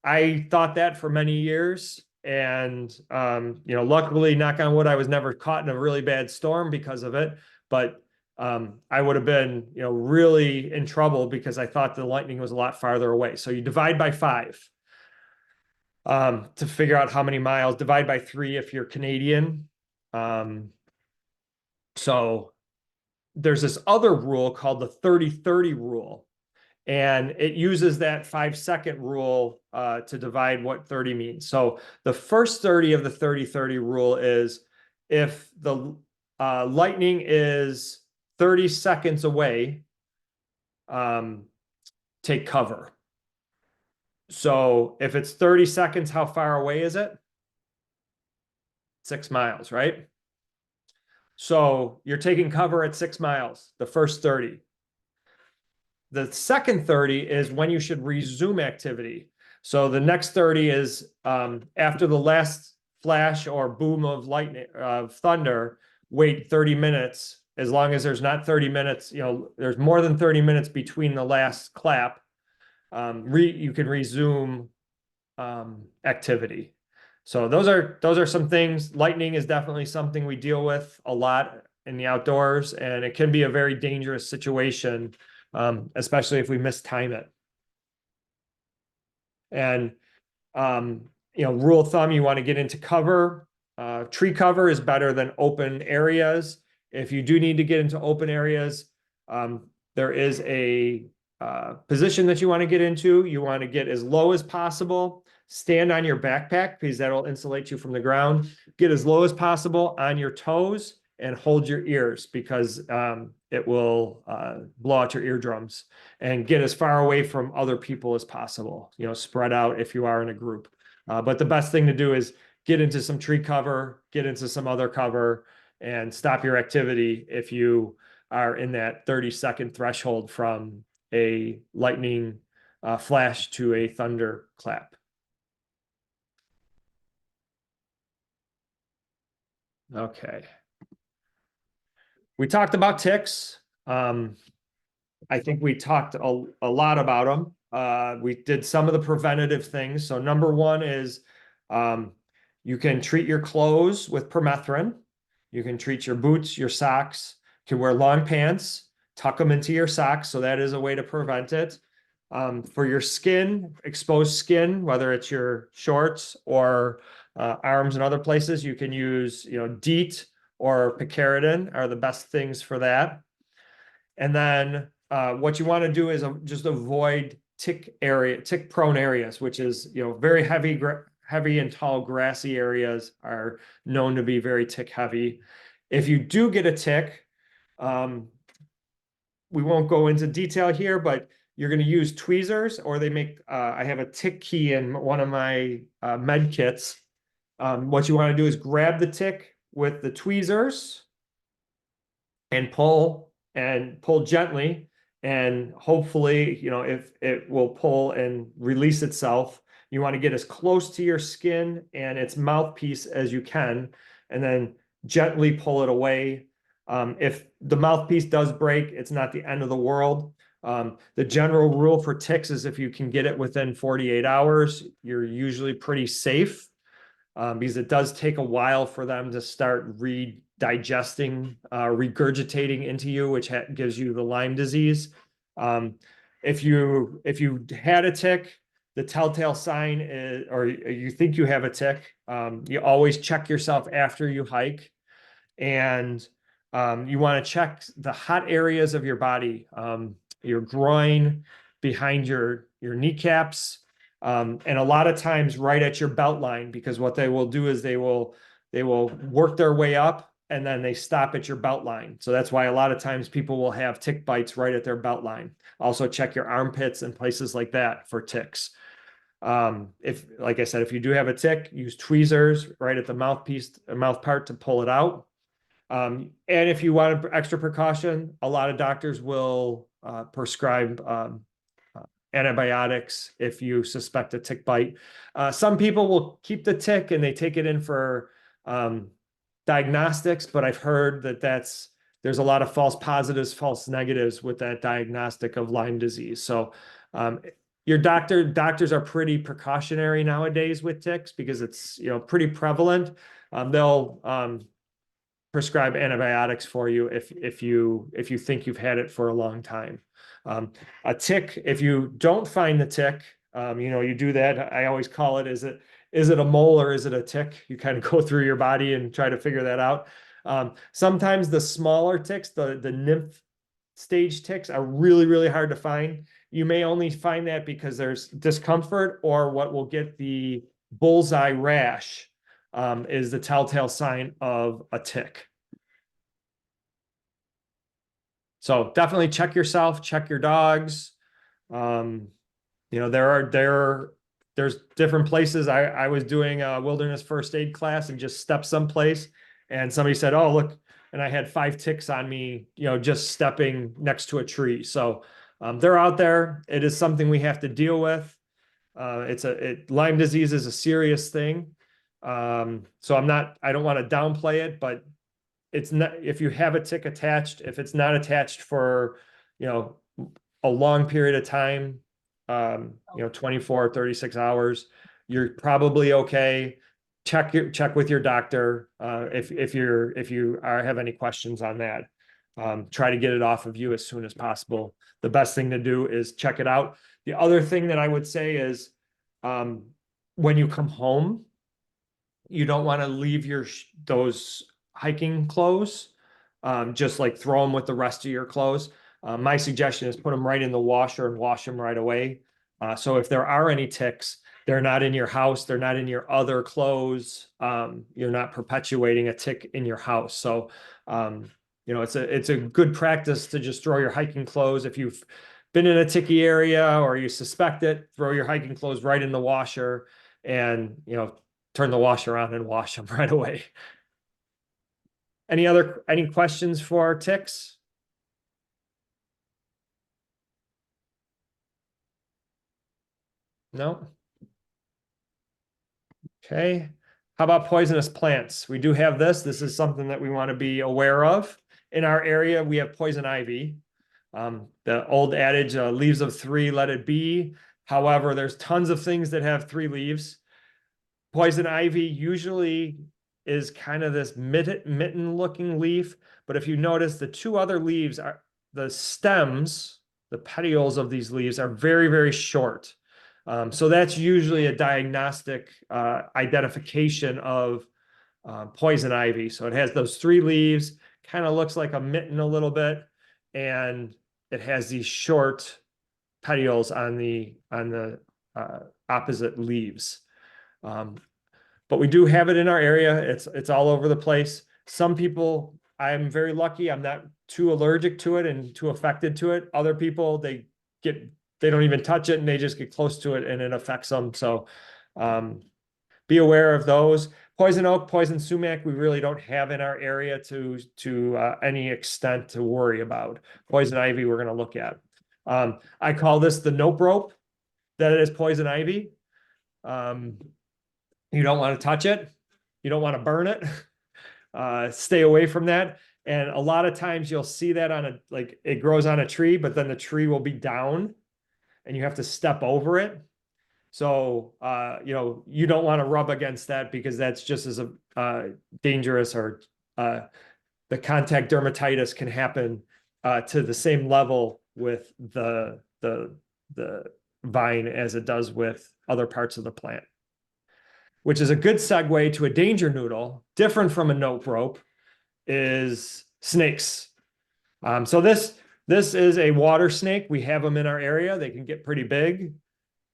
I thought that for many years. And, luckily, knock on wood, I was never caught in a really bad storm because of it. But I would have been, really in trouble because I thought the lightning was a lot farther away. So you divide by 5 to figure out how many miles. Divide by 3 if you're Canadian. So there's this other rule called the 30-30 rule. And it uses that 5-second rule to divide what 30 means. So the first 30 of the 30-30 rule is if the lightning is 30 seconds away, take cover. So if it's 30 seconds, how far away is it? 6 miles, right? So you're taking cover at 6 miles, the first 30. The second 30 is when you should resume activity. So the next 30 is after the last flash or boom of lightning, of thunder, wait 30 minutes. As long as there's not 30 minutes, there's more than 30 minutes between the last clap, you can resume activity. So those are some things. Lightning is definitely something we deal with a lot in the outdoors, and it can be a very dangerous situation, especially if we mistime it. And rule of thumb, you want to get into cover. Tree cover is better than open areas. If you do need to get into open areas, there is a position that you want to get into. You want to get as low as possible. Stand on your backpack because that'll insulate you from the ground. Get as low as possible on your toes and hold your ears because it will blow out your eardrums, and get as far away from other people as possible. Spread out if you are in a group. But the best thing to do is get into some tree cover, get into some other cover, and stop your activity if you are in that 30-second threshold from a lightning flash to a thunder clap. Okay. We talked about ticks. I think we talked a lot about them. We did some of the preventative things. So number one is you can treat your clothes with permethrin. You can treat your boots, your socks. You can wear long pants, tuck them into your socks. So that is a way to prevent it. For your skin, exposed skin, whether it's your shorts or arms and other places, you can use, DEET or picaridin are the best things for that. And then what you want to do is just avoid tick prone areas, which is, very heavy and tall grassy areas are known to be very tick heavy. If you do get a tick, we won't go into detail here, but you're going to use tweezers, or they make, I have a tick key in one of my med kits. What you want to do is grab the tick with the tweezers and pull gently, and hopefully, if it will pull and release itself. You want to get as close to your skin and its mouthpiece as you can, and then gently pull it away. If the mouthpiece does break, it's not the end of the world. The general rule for ticks is if you can get it within 48 hours, you're usually pretty safe, because it does take a while for them to start redigesting, regurgitating into you, which gives you the Lyme disease. If you had a tick, the telltale sign is, or you think you have a tick, you always check yourself after you hike, and you want to check the hot areas of your body, your groin, behind your kneecaps, and a lot of times right at your belt line, because what they will do is they will work their way up and then they stop at your belt line. So that's why a lot of times people will have tick bites right at their belt line. Also check your armpits and places like that for ticks. Like I said, if you do have a tick, use tweezers right at the mouth part to pull it out. And if you want extra precaution, a lot of doctors will prescribe antibiotics if you suspect a tick bite. Some people will keep the tick and they take it in for diagnostics, but I've heard that there's a lot of false positives, false negatives with that diagnostic of Lyme disease. So your doctors are pretty precautionary nowadays with ticks because it's pretty prevalent. They'll prescribe antibiotics for you if you think you've had it for a long time. A tick, if you don't find the tick, you do that. I always call it, is it a mole or is it a tick? You kind of go through your body and try to figure that out. Sometimes the smaller ticks, the nymph stage ticks, are really, really hard to find. You may only find that because there's discomfort, or what will get the bullseye rash is the telltale sign of a tick. So definitely check yourself, check your dogs. There's different places. I was doing a wilderness first aid class and just stepped someplace, and somebody said, "Oh, look," and I had 5 ticks on me, just stepping next to a tree. So they're out there. It is something we have to deal with. Lyme disease is a serious thing. So I don't want to downplay it, but it's not, if you have a tick attached, if it's not attached for, a long period of time, 24, 36 hours, you're probably okay. Check with your doctor. If you have any questions on that, try to get it off of you as soon as possible. The best thing to do is check it out. The other thing that I would say is, when you come home, you don't want to leave those hiking clothes, just like throw them with the rest of your clothes. My suggestion is put them right in the washer and wash them right away. So if there are any ticks, they're not in your house, they're not in your other clothes. You're not perpetuating a tick in your house. So, it's a good practice to just throw your hiking clothes. If you've been in a ticky area or you suspect it, throw your hiking clothes right in the washer and, turn the washer on and wash them right away. Any questions for ticks? No? Okay. How about poisonous plants? We do have this. This is something that we want to be aware of. In our area, we have poison ivy. The old adage, leaves of three, let it be. However, there's tons of things that have three leaves. Poison ivy usually is kind of this mitten looking leaf, but if you notice, the two other leaves are the stems, the petioles of these leaves are very, very short. So that's usually a diagnostic identification of poison ivy. So it has those three leaves, kind of looks like a mitten a little bit, and it has these short petioles on the opposite leaves. But we do have it in our area. It's all over the place. Some people, I'm very lucky. I'm not too allergic to it and too affected to it. Other people, they don't even touch it and they just get close to it and it affects them. So, be aware of those. Poison oak, poison sumac, we really don't have in our area to any extent to worry about. Poison ivy, we're going to look at. I call this the nope rope. That it is poison ivy. You don't want to touch it. You don't want to burn it. Stay away from that. And a lot of times you'll see that it grows on a tree, but then the tree will be down and you have to step over it. So, you don't want to rub against that because that's just as dangerous, or the contact dermatitis can happen to the same level with the vine as it does with other parts of the plant. Which is a good segue to a danger noodle, different from a nope rope, is snakes. So this is a water snake. We have them in our area. They can get pretty big.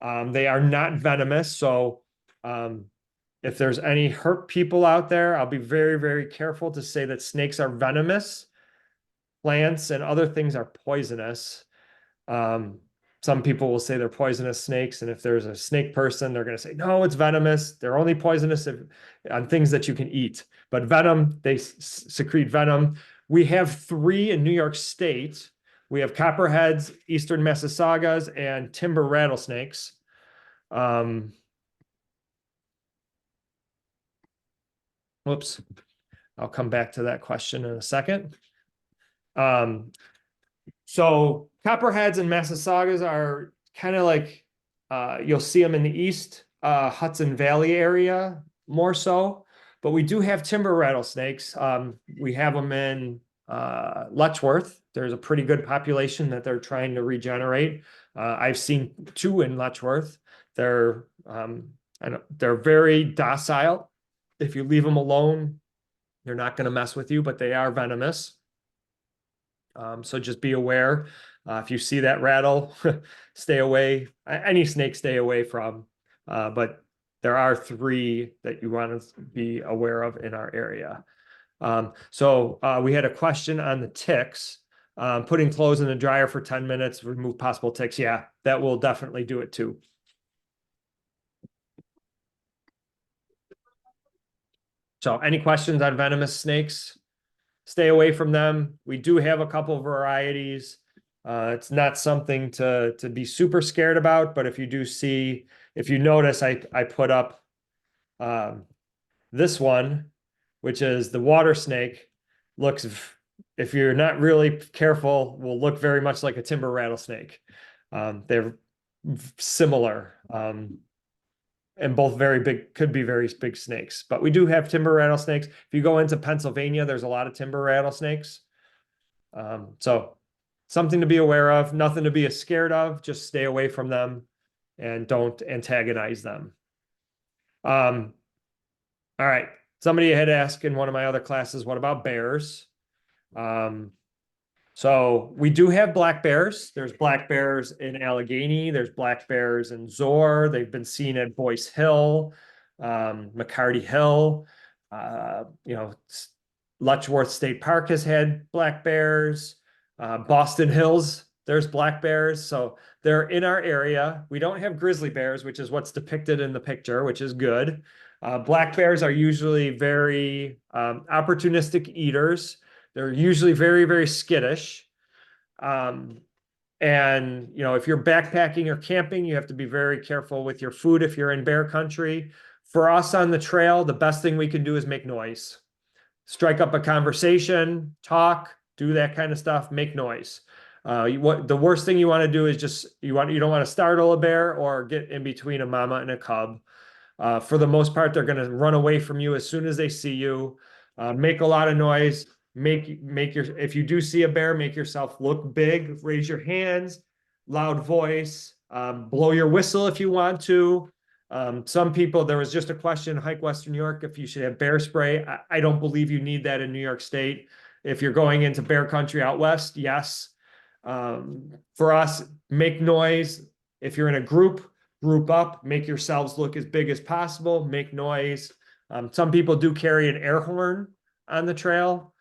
They are not venomous. So if there's any hurt people out there, I'll be very, very careful to say that snakes are venomous. Plants and other things are poisonous. Some people will say they're poisonous snakes. And if there's a snake person, they're going to say, no, it's venomous. They're only poisonous on things that you can eat. But venom, they secrete venom. We have 3 in New York State. We have copperheads, eastern Massasaugas, and timber rattlesnakes. Whoops. I'll come back to that question in a second. So copperheads and Massasaugas are kind of like, you'll see them in the east, Hudson Valley area more so, but we do have timber rattlesnakes. We have them in Letchworth. There's a pretty good population that they're trying to regenerate. I've seen 2 in Letchworth. They're very docile. If you leave them alone, they're not going to mess with you, but they are venomous. So just be aware. If you see that rattle, stay away. Any snake, stay away from. But there are 3 that you want to be aware of in our area. So we had a question on the ticks. Putting clothes in the dryer for 10 minutes, remove possible ticks. Yeah, that will definitely do it too. So any questions on venomous snakes? Stay away from them. We do have a couple varieties. It's not something to be super scared about, but if you notice, I put up this one, which is the water snake. Looks, if you're not really careful, will look very much like a timber rattlesnake. They're similar. And both very big, could be very big snakes. But we do have timber rattlesnakes. If you go into Pennsylvania, there's a lot of timber rattlesnakes. So something to be aware of, nothing to be scared of, just stay away from them and don't antagonize them. All right. Somebody had asked in one of my other classes, what about bears? So we do have black bears. There's black bears in Allegheny. There's black bears in Zor. They've been seen at Boyce Hill, McCarty Hill. You know, Letchworth State Park has had black bears. Boston Hills, there's black bears. So they're in our area. We don't have grizzly bears, which is what's depicted in the picture, which is good. Black bears are usually very opportunistic eaters. They're usually very, very skittish. And, you know, if you're backpacking or camping, you have to be very careful with your food if you're in bear country. For us on the trail, the best thing we can do is make noise. Strike up a conversation, talk, do that kind of stuff, make noise. What the worst thing you want to do is just you don't want to startle a bear or get in between a mama and a cub. For the most part, they're going to run away from you as soon as they see you. Make a lot of noise. If you do see a bear, make yourself look big. Raise your hands, loud voice. Blow your whistle if you want to. Some people, there was just a question, Hike Western New York, if you should have bear spray. I don't believe you need that in New York State. If you're going into bear country out west, yes. For us, make noise. If you're in a group up, make yourselves look as big as possible, make noise. Some people do carry an air horn on the trail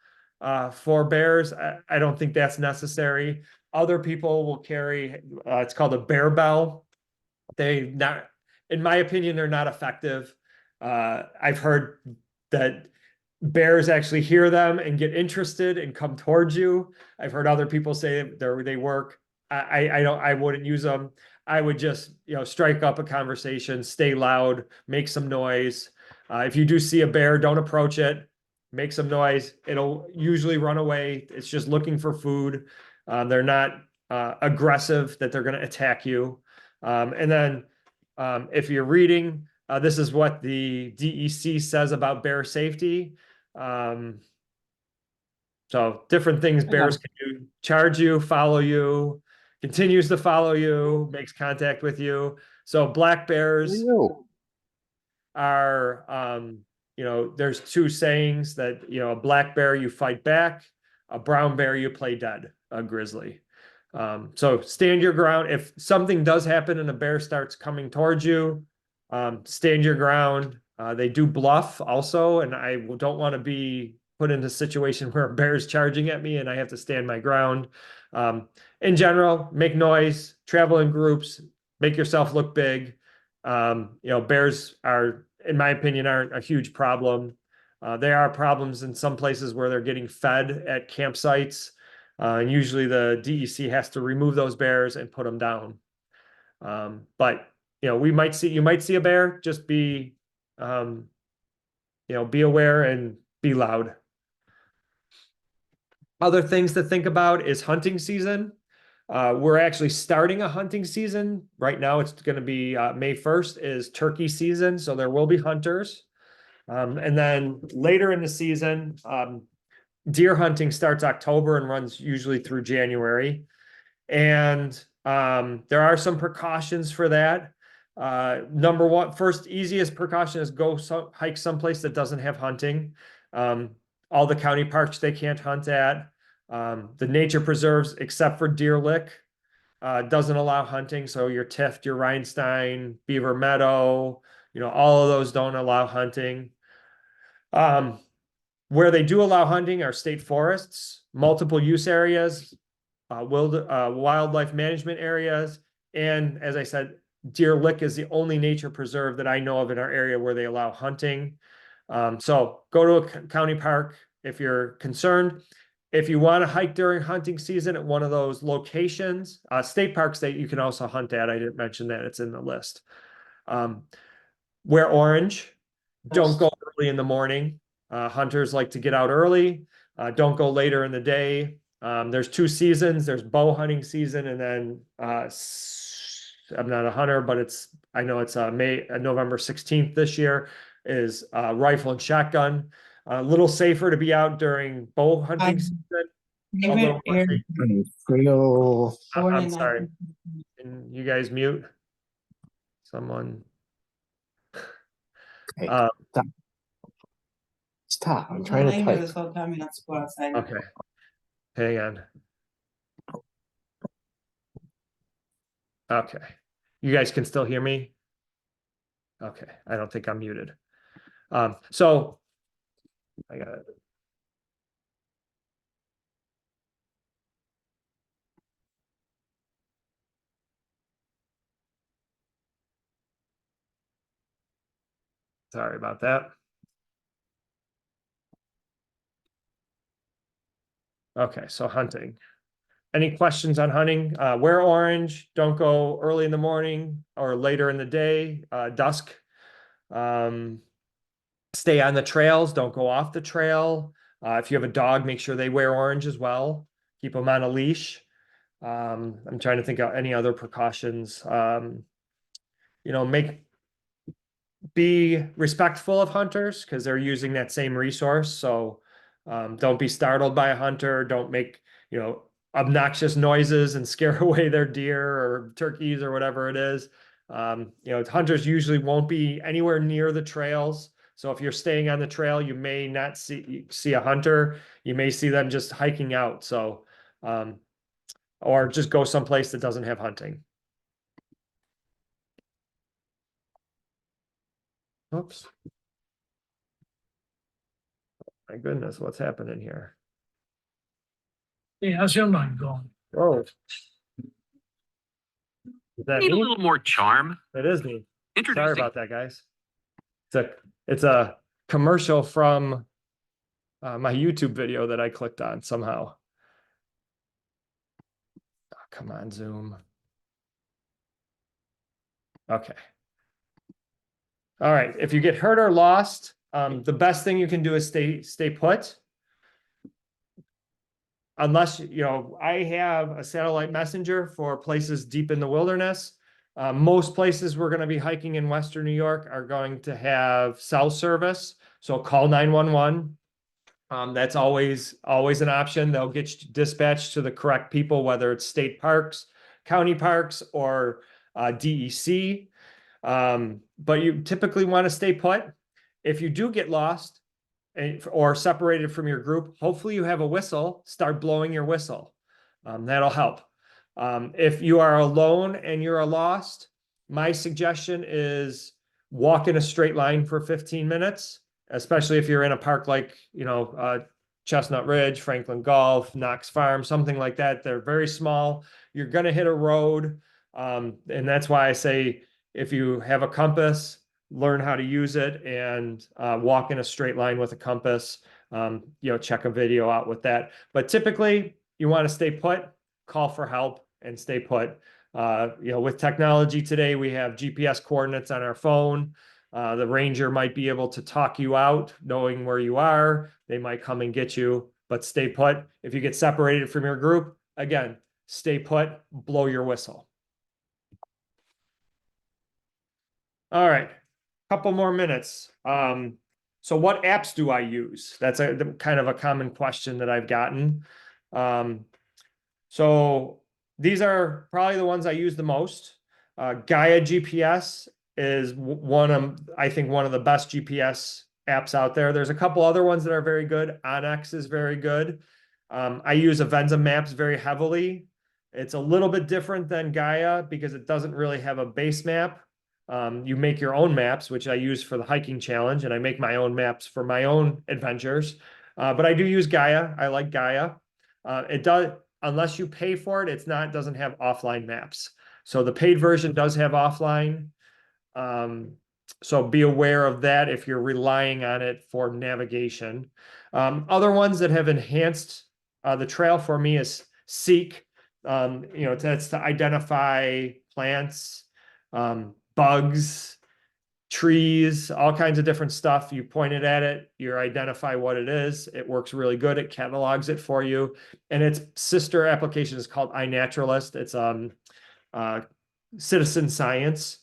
for bears. I don't think that's necessary. Other people will carry, it's called a bear bell. In my opinion, they're not effective. I've heard that bears actually hear them and get interested and come towards you. I've heard other people say they work. I wouldn't use them. I would just, you know, strike up a conversation, stay loud, make some noise. If you do see a bear, don't approach it. Make some noise. It'll usually run away. It's just looking for food. They're not aggressive that they're going to attack you. And then if you're reading, this is what the DEC says about bear safety. So different things bears can do: charge you, follow you, continues to follow you, makes contact with you. So black bears are, you know, there's two sayings that, you know, a black bear, you fight back, a brown bear, you play dead, a grizzly. So stand your ground. If something does happen and a bear starts coming towards you, stand your ground. They do bluff also, and I don't want to be put in a situation where a bear is charging at me and I have to stand my ground. In general, make noise, travel in groups, make yourself look big. You know, bears are, in my opinion, aren't a huge problem. There are problems in some places where they're getting fed at campsites. And usually the DEC has to remove those bears and put them down. But you know, you might see a bear, just be, you know, be aware and be loud. Other things to think about is hunting season. We're actually starting a hunting season. Right now it's going to be May 1st is turkey season. So there will be hunters. And then later in the season, deer hunting starts October and runs usually through January. And there are some precautions for that. Number one, first easiest precaution is go hike someplace that doesn't have hunting. All the county parks they can't hunt at. The nature preserves, except for Deer Lick, doesn't allow hunting. So your Tift, your Rhinestein, Beaver Meadow, you know, all of those don't allow hunting. Where they do allow hunting are state forests, multiple use areas, wildlife management areas. And as I said, Deer Lick is the only nature preserve that I know of in our area where they allow hunting. So go to a county park if you're concerned. If you want to hike during hunting season at one of those locations, state parks that you can also hunt at. I didn't mention that, it's in the list. Wear orange. Don't go early in the morning. Hunters like to get out early. Don't go later in the day. There's two seasons. There's bow hunting season, and then I'm not a hunter, but I know it's November 16th this year is rifle and shotgun. A little safer to be out during bow hunting season. A little more safe. I'm sorry. Can you guys mute? Someone. Okay. Stop. I'm trying to type. Okay. Hang on. Okay. You guys can still hear me? Okay. I don't think I'm muted. So I got it. Sorry about that. Okay, so hunting. Any questions on hunting? Wear orange, don't go early in the morning or later in the day, dusk. Stay on the trails, don't go off the trail. If you have a dog, make sure they wear orange as well. Keep them on a leash. I'm trying to think of any other precautions. Be respectful of hunters because they're using that same resource. So don't be startled by a hunter. Don't make, obnoxious noises and scare away their deer or turkeys or whatever it is. Hunters usually won't be anywhere near the trails. So if you're staying on the trail, you may not see a hunter. You may see them just hiking out. So, or just go someplace that doesn't have hunting. Oops. My goodness, what's happening here? Hey, how's your night going? Oh, is that Need a me? little more charm. It is me. Sorry Introducing about that, guys. It's a commercial from my YouTube video that I clicked on somehow. Oh, come on, Zoom. Okay. All right. If you get hurt or lost, the best thing you can do is stay put. Unless, I have a satellite messenger for places deep in the wilderness. Most places we're going to be hiking in Western New York are going to have cell service. So call 911. That's always an option. They'll get you dispatched to the correct people, whether it's state parks, county parks, or DEC. But you typically want to stay put. If you do get lost or separated from your group, hopefully you have a whistle. Start blowing your whistle. That'll help. If you are alone and you're lost, my suggestion is walk in a straight line for 15 minutes, especially if you're in a park like, Chestnut Ridge, Franklin Gulf, Knox Farm, something like that. They're very small. You're going to hit a road. And that's why I say if you have a compass, learn how to use it and walk in a straight line with a compass. Check a video out with that. But typically, you want to stay put, call for help, and stay put. With technology today, we have GPS coordinates on our phone. The ranger might be able to talk you out, knowing where you are. They might come and get you, but stay put. If you get separated from your group, again, stay put, blow your whistle. All right, couple more minutes. So what apps do I use? That's kind of a common question that I've gotten. So these are probably the ones I use the most. Gaia GPS is I think one of the best GPS apps out there. There's a couple other ones that are very good. Onyx is very good. I use Avenza Maps very heavily. It's a little bit different than Gaia because it doesn't really have a base map. You make your own maps, which I use for the hiking challenge, and I make my own maps for my own adventures. But I do use Gaia. I like Gaia. It does, unless you pay for it, doesn't have offline maps. So the paid version does have offline. So be aware of that if you're relying on it for navigation. Other ones that have enhanced the trail for me is Seek. That's to identify plants, bugs, trees, all kinds of different stuff. You point it at it, you identify what it is. It works really good. It catalogs it for you. And its sister application is called iNaturalist. It's citizen science.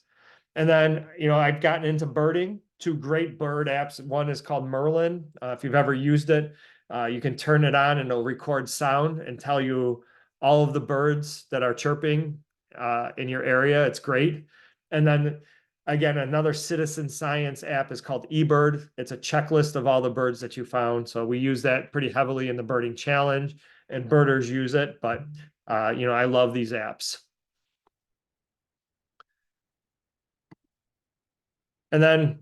And then, I've gotten into birding, two great bird apps. One is called Merlin. If you've ever used it, you can turn it on and it'll record sound and tell you all of the birds that are chirping in your area. It's great. And then again, another citizen science app is called eBird. It's a checklist of all the birds that you found. So we use that pretty heavily in the birding challenge, and birders use it. But I love these apps. And then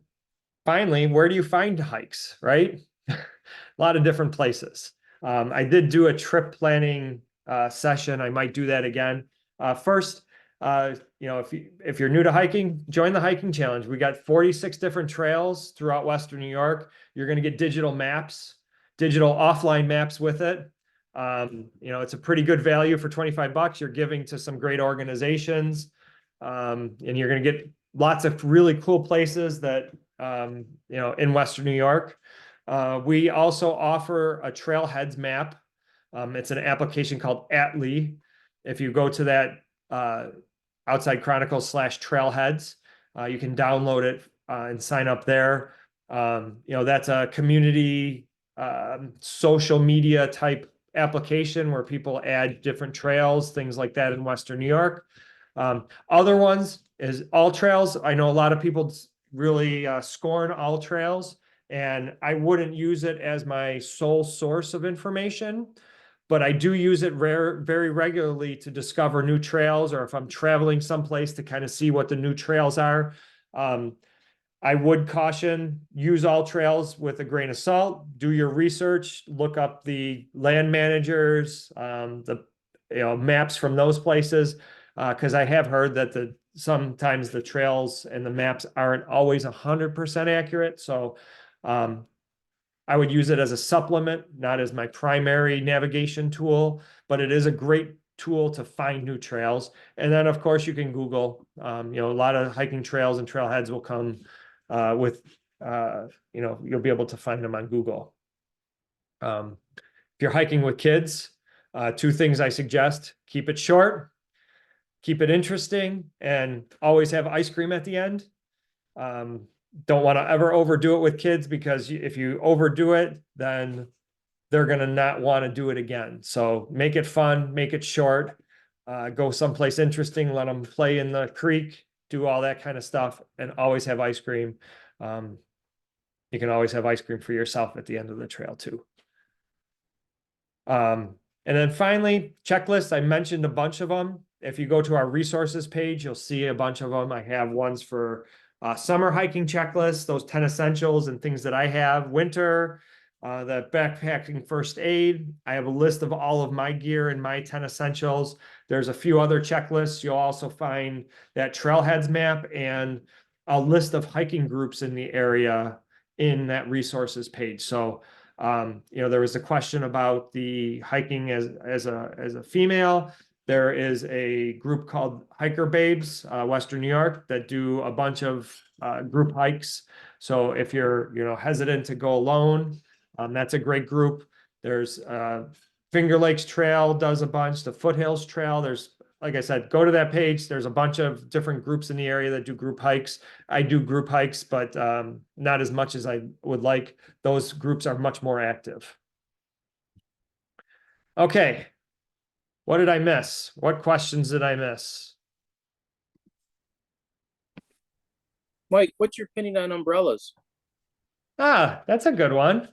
finally, where do you find hikes, right? A lot of different places. I did do a trip planning session. I might do that again. First, if you're new to hiking, join the hiking challenge. We got 46 different trails throughout Western New York. You're going to get digital maps, digital offline maps with it. It's a pretty good value for 25 bucks. You're giving to some great organizations, and you're going to get lots of really cool places that in Western New York. We also offer a trailheads map. It's an application called Atlee. If you go to that Outside Chronicles /trailheads, you can download it and sign up there. That's a community social media type application where people add different trails, things like that in Western New York. Other ones is All Trails. I know a lot of people really scorn All Trails, and I wouldn't use it as my sole source of information, but I do use it very regularly to discover new trails, or if I'm traveling someplace to kind of see what the new trails are. I would caution, use All Trails with a grain of salt. Do your research, look up the land managers, the maps from those places, because I have heard that sometimes the trails and the maps aren't always 100% accurate. So I would use it as a supplement, not as my primary navigation tool, but it is a great tool to find new trails. And then, of course, you can Google. A lot of hiking trails and trailheads will come you'll be able to find them on Google. If you're hiking with kids, 2 things I suggest: keep it short, keep it interesting, and always have ice cream at the end. Don't want to ever overdo it with kids, because if you overdo it, then they're going to not want to do it again. So make it fun, make it short, go someplace interesting, let them play in the creek, do all that kind of stuff, and always have ice cream. You can always have ice cream for yourself at the end of the trail too. And then finally, checklists. I mentioned a bunch of them. If you go to our resources page, you'll see a bunch of them. I have ones for summer hiking checklists, those 10 essentials and things that I have. Winter, the backpacking first aid. I have a list of all of my gear and my 10 essentials. There's a few other checklists. You'll also find that trailheads map and a list of hiking groups in the area in that resources page. So there was a question about the hiking as a female. There is a group called Hiker Babes, Western New York, that do a bunch of group hikes. So if you're hesitant to go alone, that's a great group. There's Finger Lakes Trail does a bunch. The Foothills Trail. There's, like I said, go to that page. There's a bunch of different groups in the area that do group hikes. I do group hikes, but not as much as I would like. Those groups are much more active. Okay. What did I miss? What questions did I miss? Mike, what's your opinion on umbrellas? That's a good one.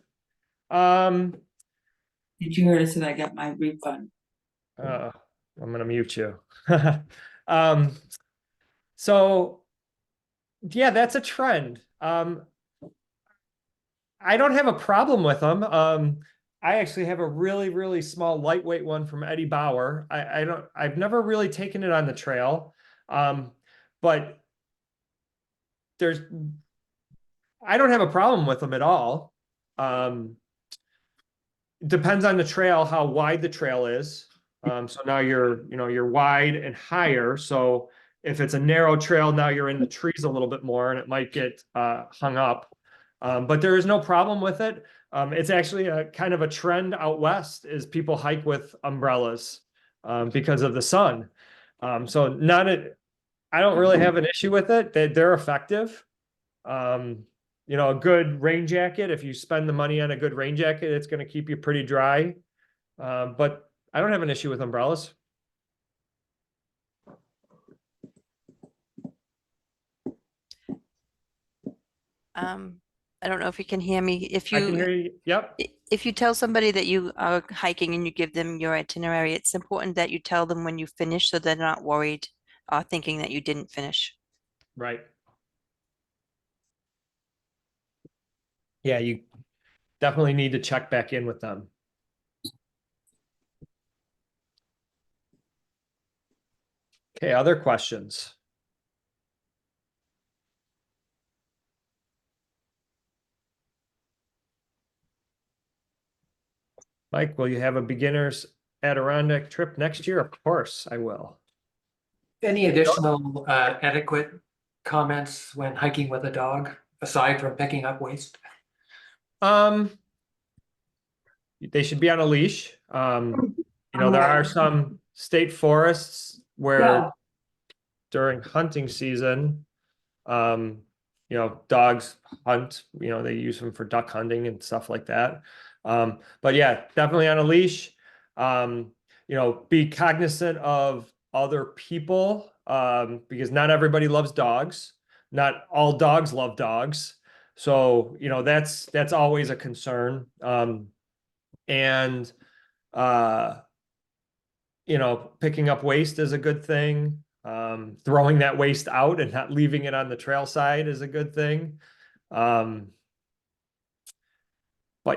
Did you notice that I got my refund? I'm gonna mute you. So yeah, that's a trend. I don't have a problem with them. I actually have a really, really small lightweight one from Eddie Bauer. I've never really taken it on the trail. But I don't have a problem with them at all. Depends on the trail, how wide the trail is. So now you're wide and higher. So if it's a narrow trail, now you're in the trees a little bit more and it might get hung up. But there is no problem with it. It's actually a kind of a trend out west is people hike with umbrellas because of the sun. I don't really have an issue with it. They're effective. A good rain jacket, if you spend the money on a good rain jacket, it's going to keep you pretty dry. But I don't have an issue with umbrellas. I don't know if you can hear me. I can hear you. Yep. If you tell somebody that you are hiking and you give them your itinerary, it's important that you tell them when you finish so they're not worried or thinking that you didn't finish. Right. yeah, you definitely need to check back in with them. Okay, other questions? Mike, will you have a beginner's Adirondack trip next year? Of course, I will. Any additional etiquette comments when hiking with a dog, aside from picking up waste? They should be on a leash. There are some state forests where Yeah. during hunting season, dogs hunt, they use them for duck hunting and stuff like that. But yeah, definitely on a leash. Be cognizant of other people, because not everybody loves dogs. Not all dogs love dogs. So, that's always a concern. And picking up waste is a good thing. Throwing that waste out and not leaving it on the trail side is a good thing. But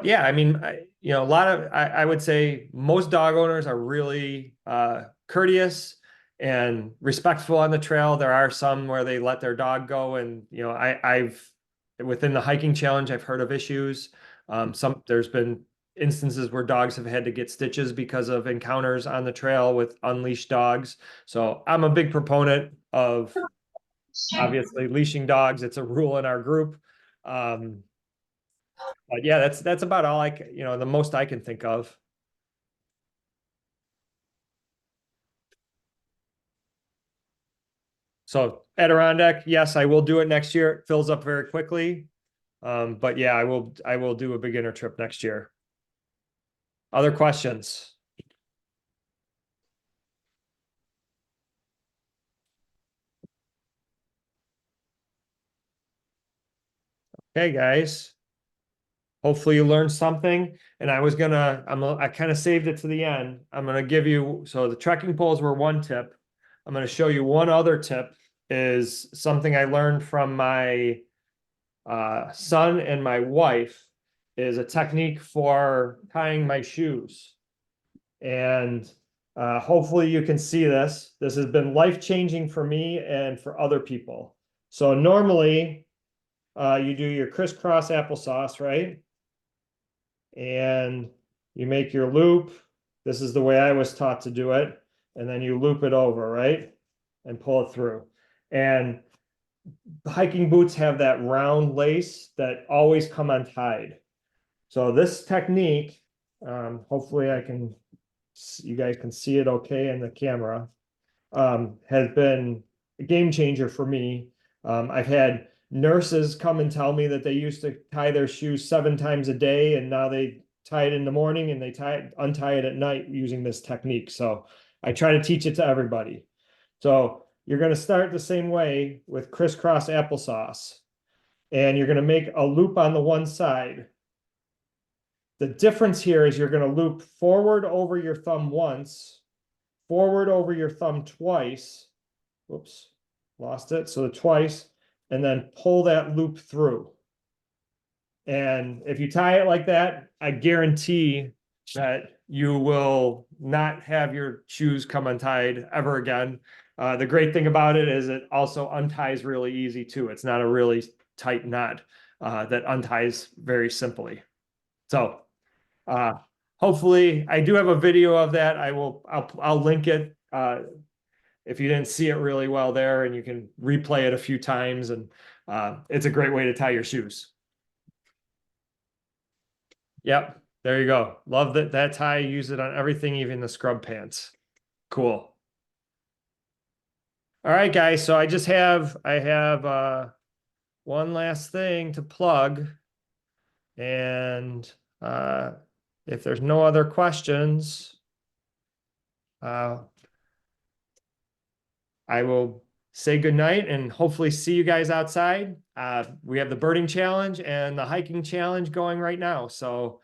yeah, I mean, I would say most dog owners are really courteous and respectful on the trail. There are some where they let their dog go, and I've within the hiking challenge, I've heard of issues. There's been instances where dogs have had to get stitches because of encounters on the trail with unleashed dogs. So I'm a big proponent of obviously leashing dogs. It's a rule in our group. But yeah, that's about all the most I can think of. So Adirondack, yes, I will do it next year. It fills up very quickly. But yeah, I will do a beginner trip next year. Other questions? Okay, guys. Hopefully you learned something. And I kind of saved it to the end. I'm gonna give you, so the trekking poles were one tip. I'm gonna show you one other tip, is something I learned from my son and my wife, is a technique for tying my shoes. And hopefully you can see this. This has been life-changing for me and for other people. So normally you do your crisscross applesauce, right? And you make your loop. This is the way I was taught to do it. And then you loop it over, right? And pull it through. And hiking boots have that round lace that always come untied. So this technique, hopefully you guys can see it okay in the camera, has been a game changer for me. I've had nurses come and tell me that they used to tie their shoes 7 times a day, and now they tie it in the morning and they untie it at night using this technique. So I try to teach it to everybody. So you're going to start the same way with crisscross applesauce, and you're going to make a loop on the one side. The difference here is you're going to loop forward over your thumb once, forward over your thumb twice. Whoops, lost it. So twice, and then pull that loop through. And if you tie it like that, I guarantee that you will not have your shoes come untied ever again. The great thing about it is it also unties really easy too. It's not a really tight knot that unties very simply. So hopefully I do have a video of that. I'll link it if you didn't see it really well there, and you can replay it a few times, and it's a great way to tie your shoes. Yep, there you go. Love that tie. Use it on everything, even the scrub pants. Cool. All right, guys. So I have one last thing to plug, and if there's no other questions, I will say goodnight and hopefully see you guys outside. We have the birding challenge and the hiking challenge going right now. So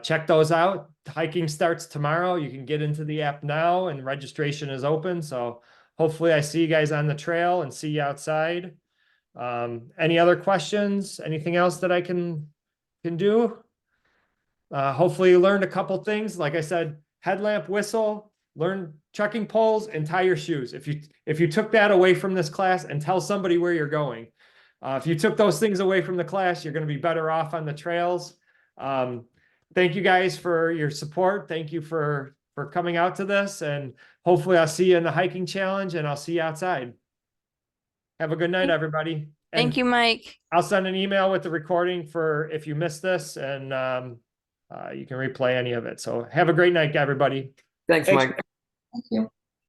check those out. Hiking starts tomorrow. You can get into the app now, and registration is open. So hopefully I see you guys on the trail and see you outside. Any other questions? Anything else that I can can do. Hopefully you learned a couple things. Like I said, headlamp, whistle, learn chucking poles, and tie your shoes. If you took that away from this class, and tell somebody where you're going. If you took those things away from the class, you're going to be better off on the trails. Thank you guys for your support. Thank you for coming out to this, and hopefully I'll see you in the hiking challenge, and I'll see you outside. Have a good night, everybody. Thank you, Mike. I'll send an email with the recording for if you missed this, and you can replay any of it. So have a great night, everybody. Thanks, Thanks. Mike. Thank you.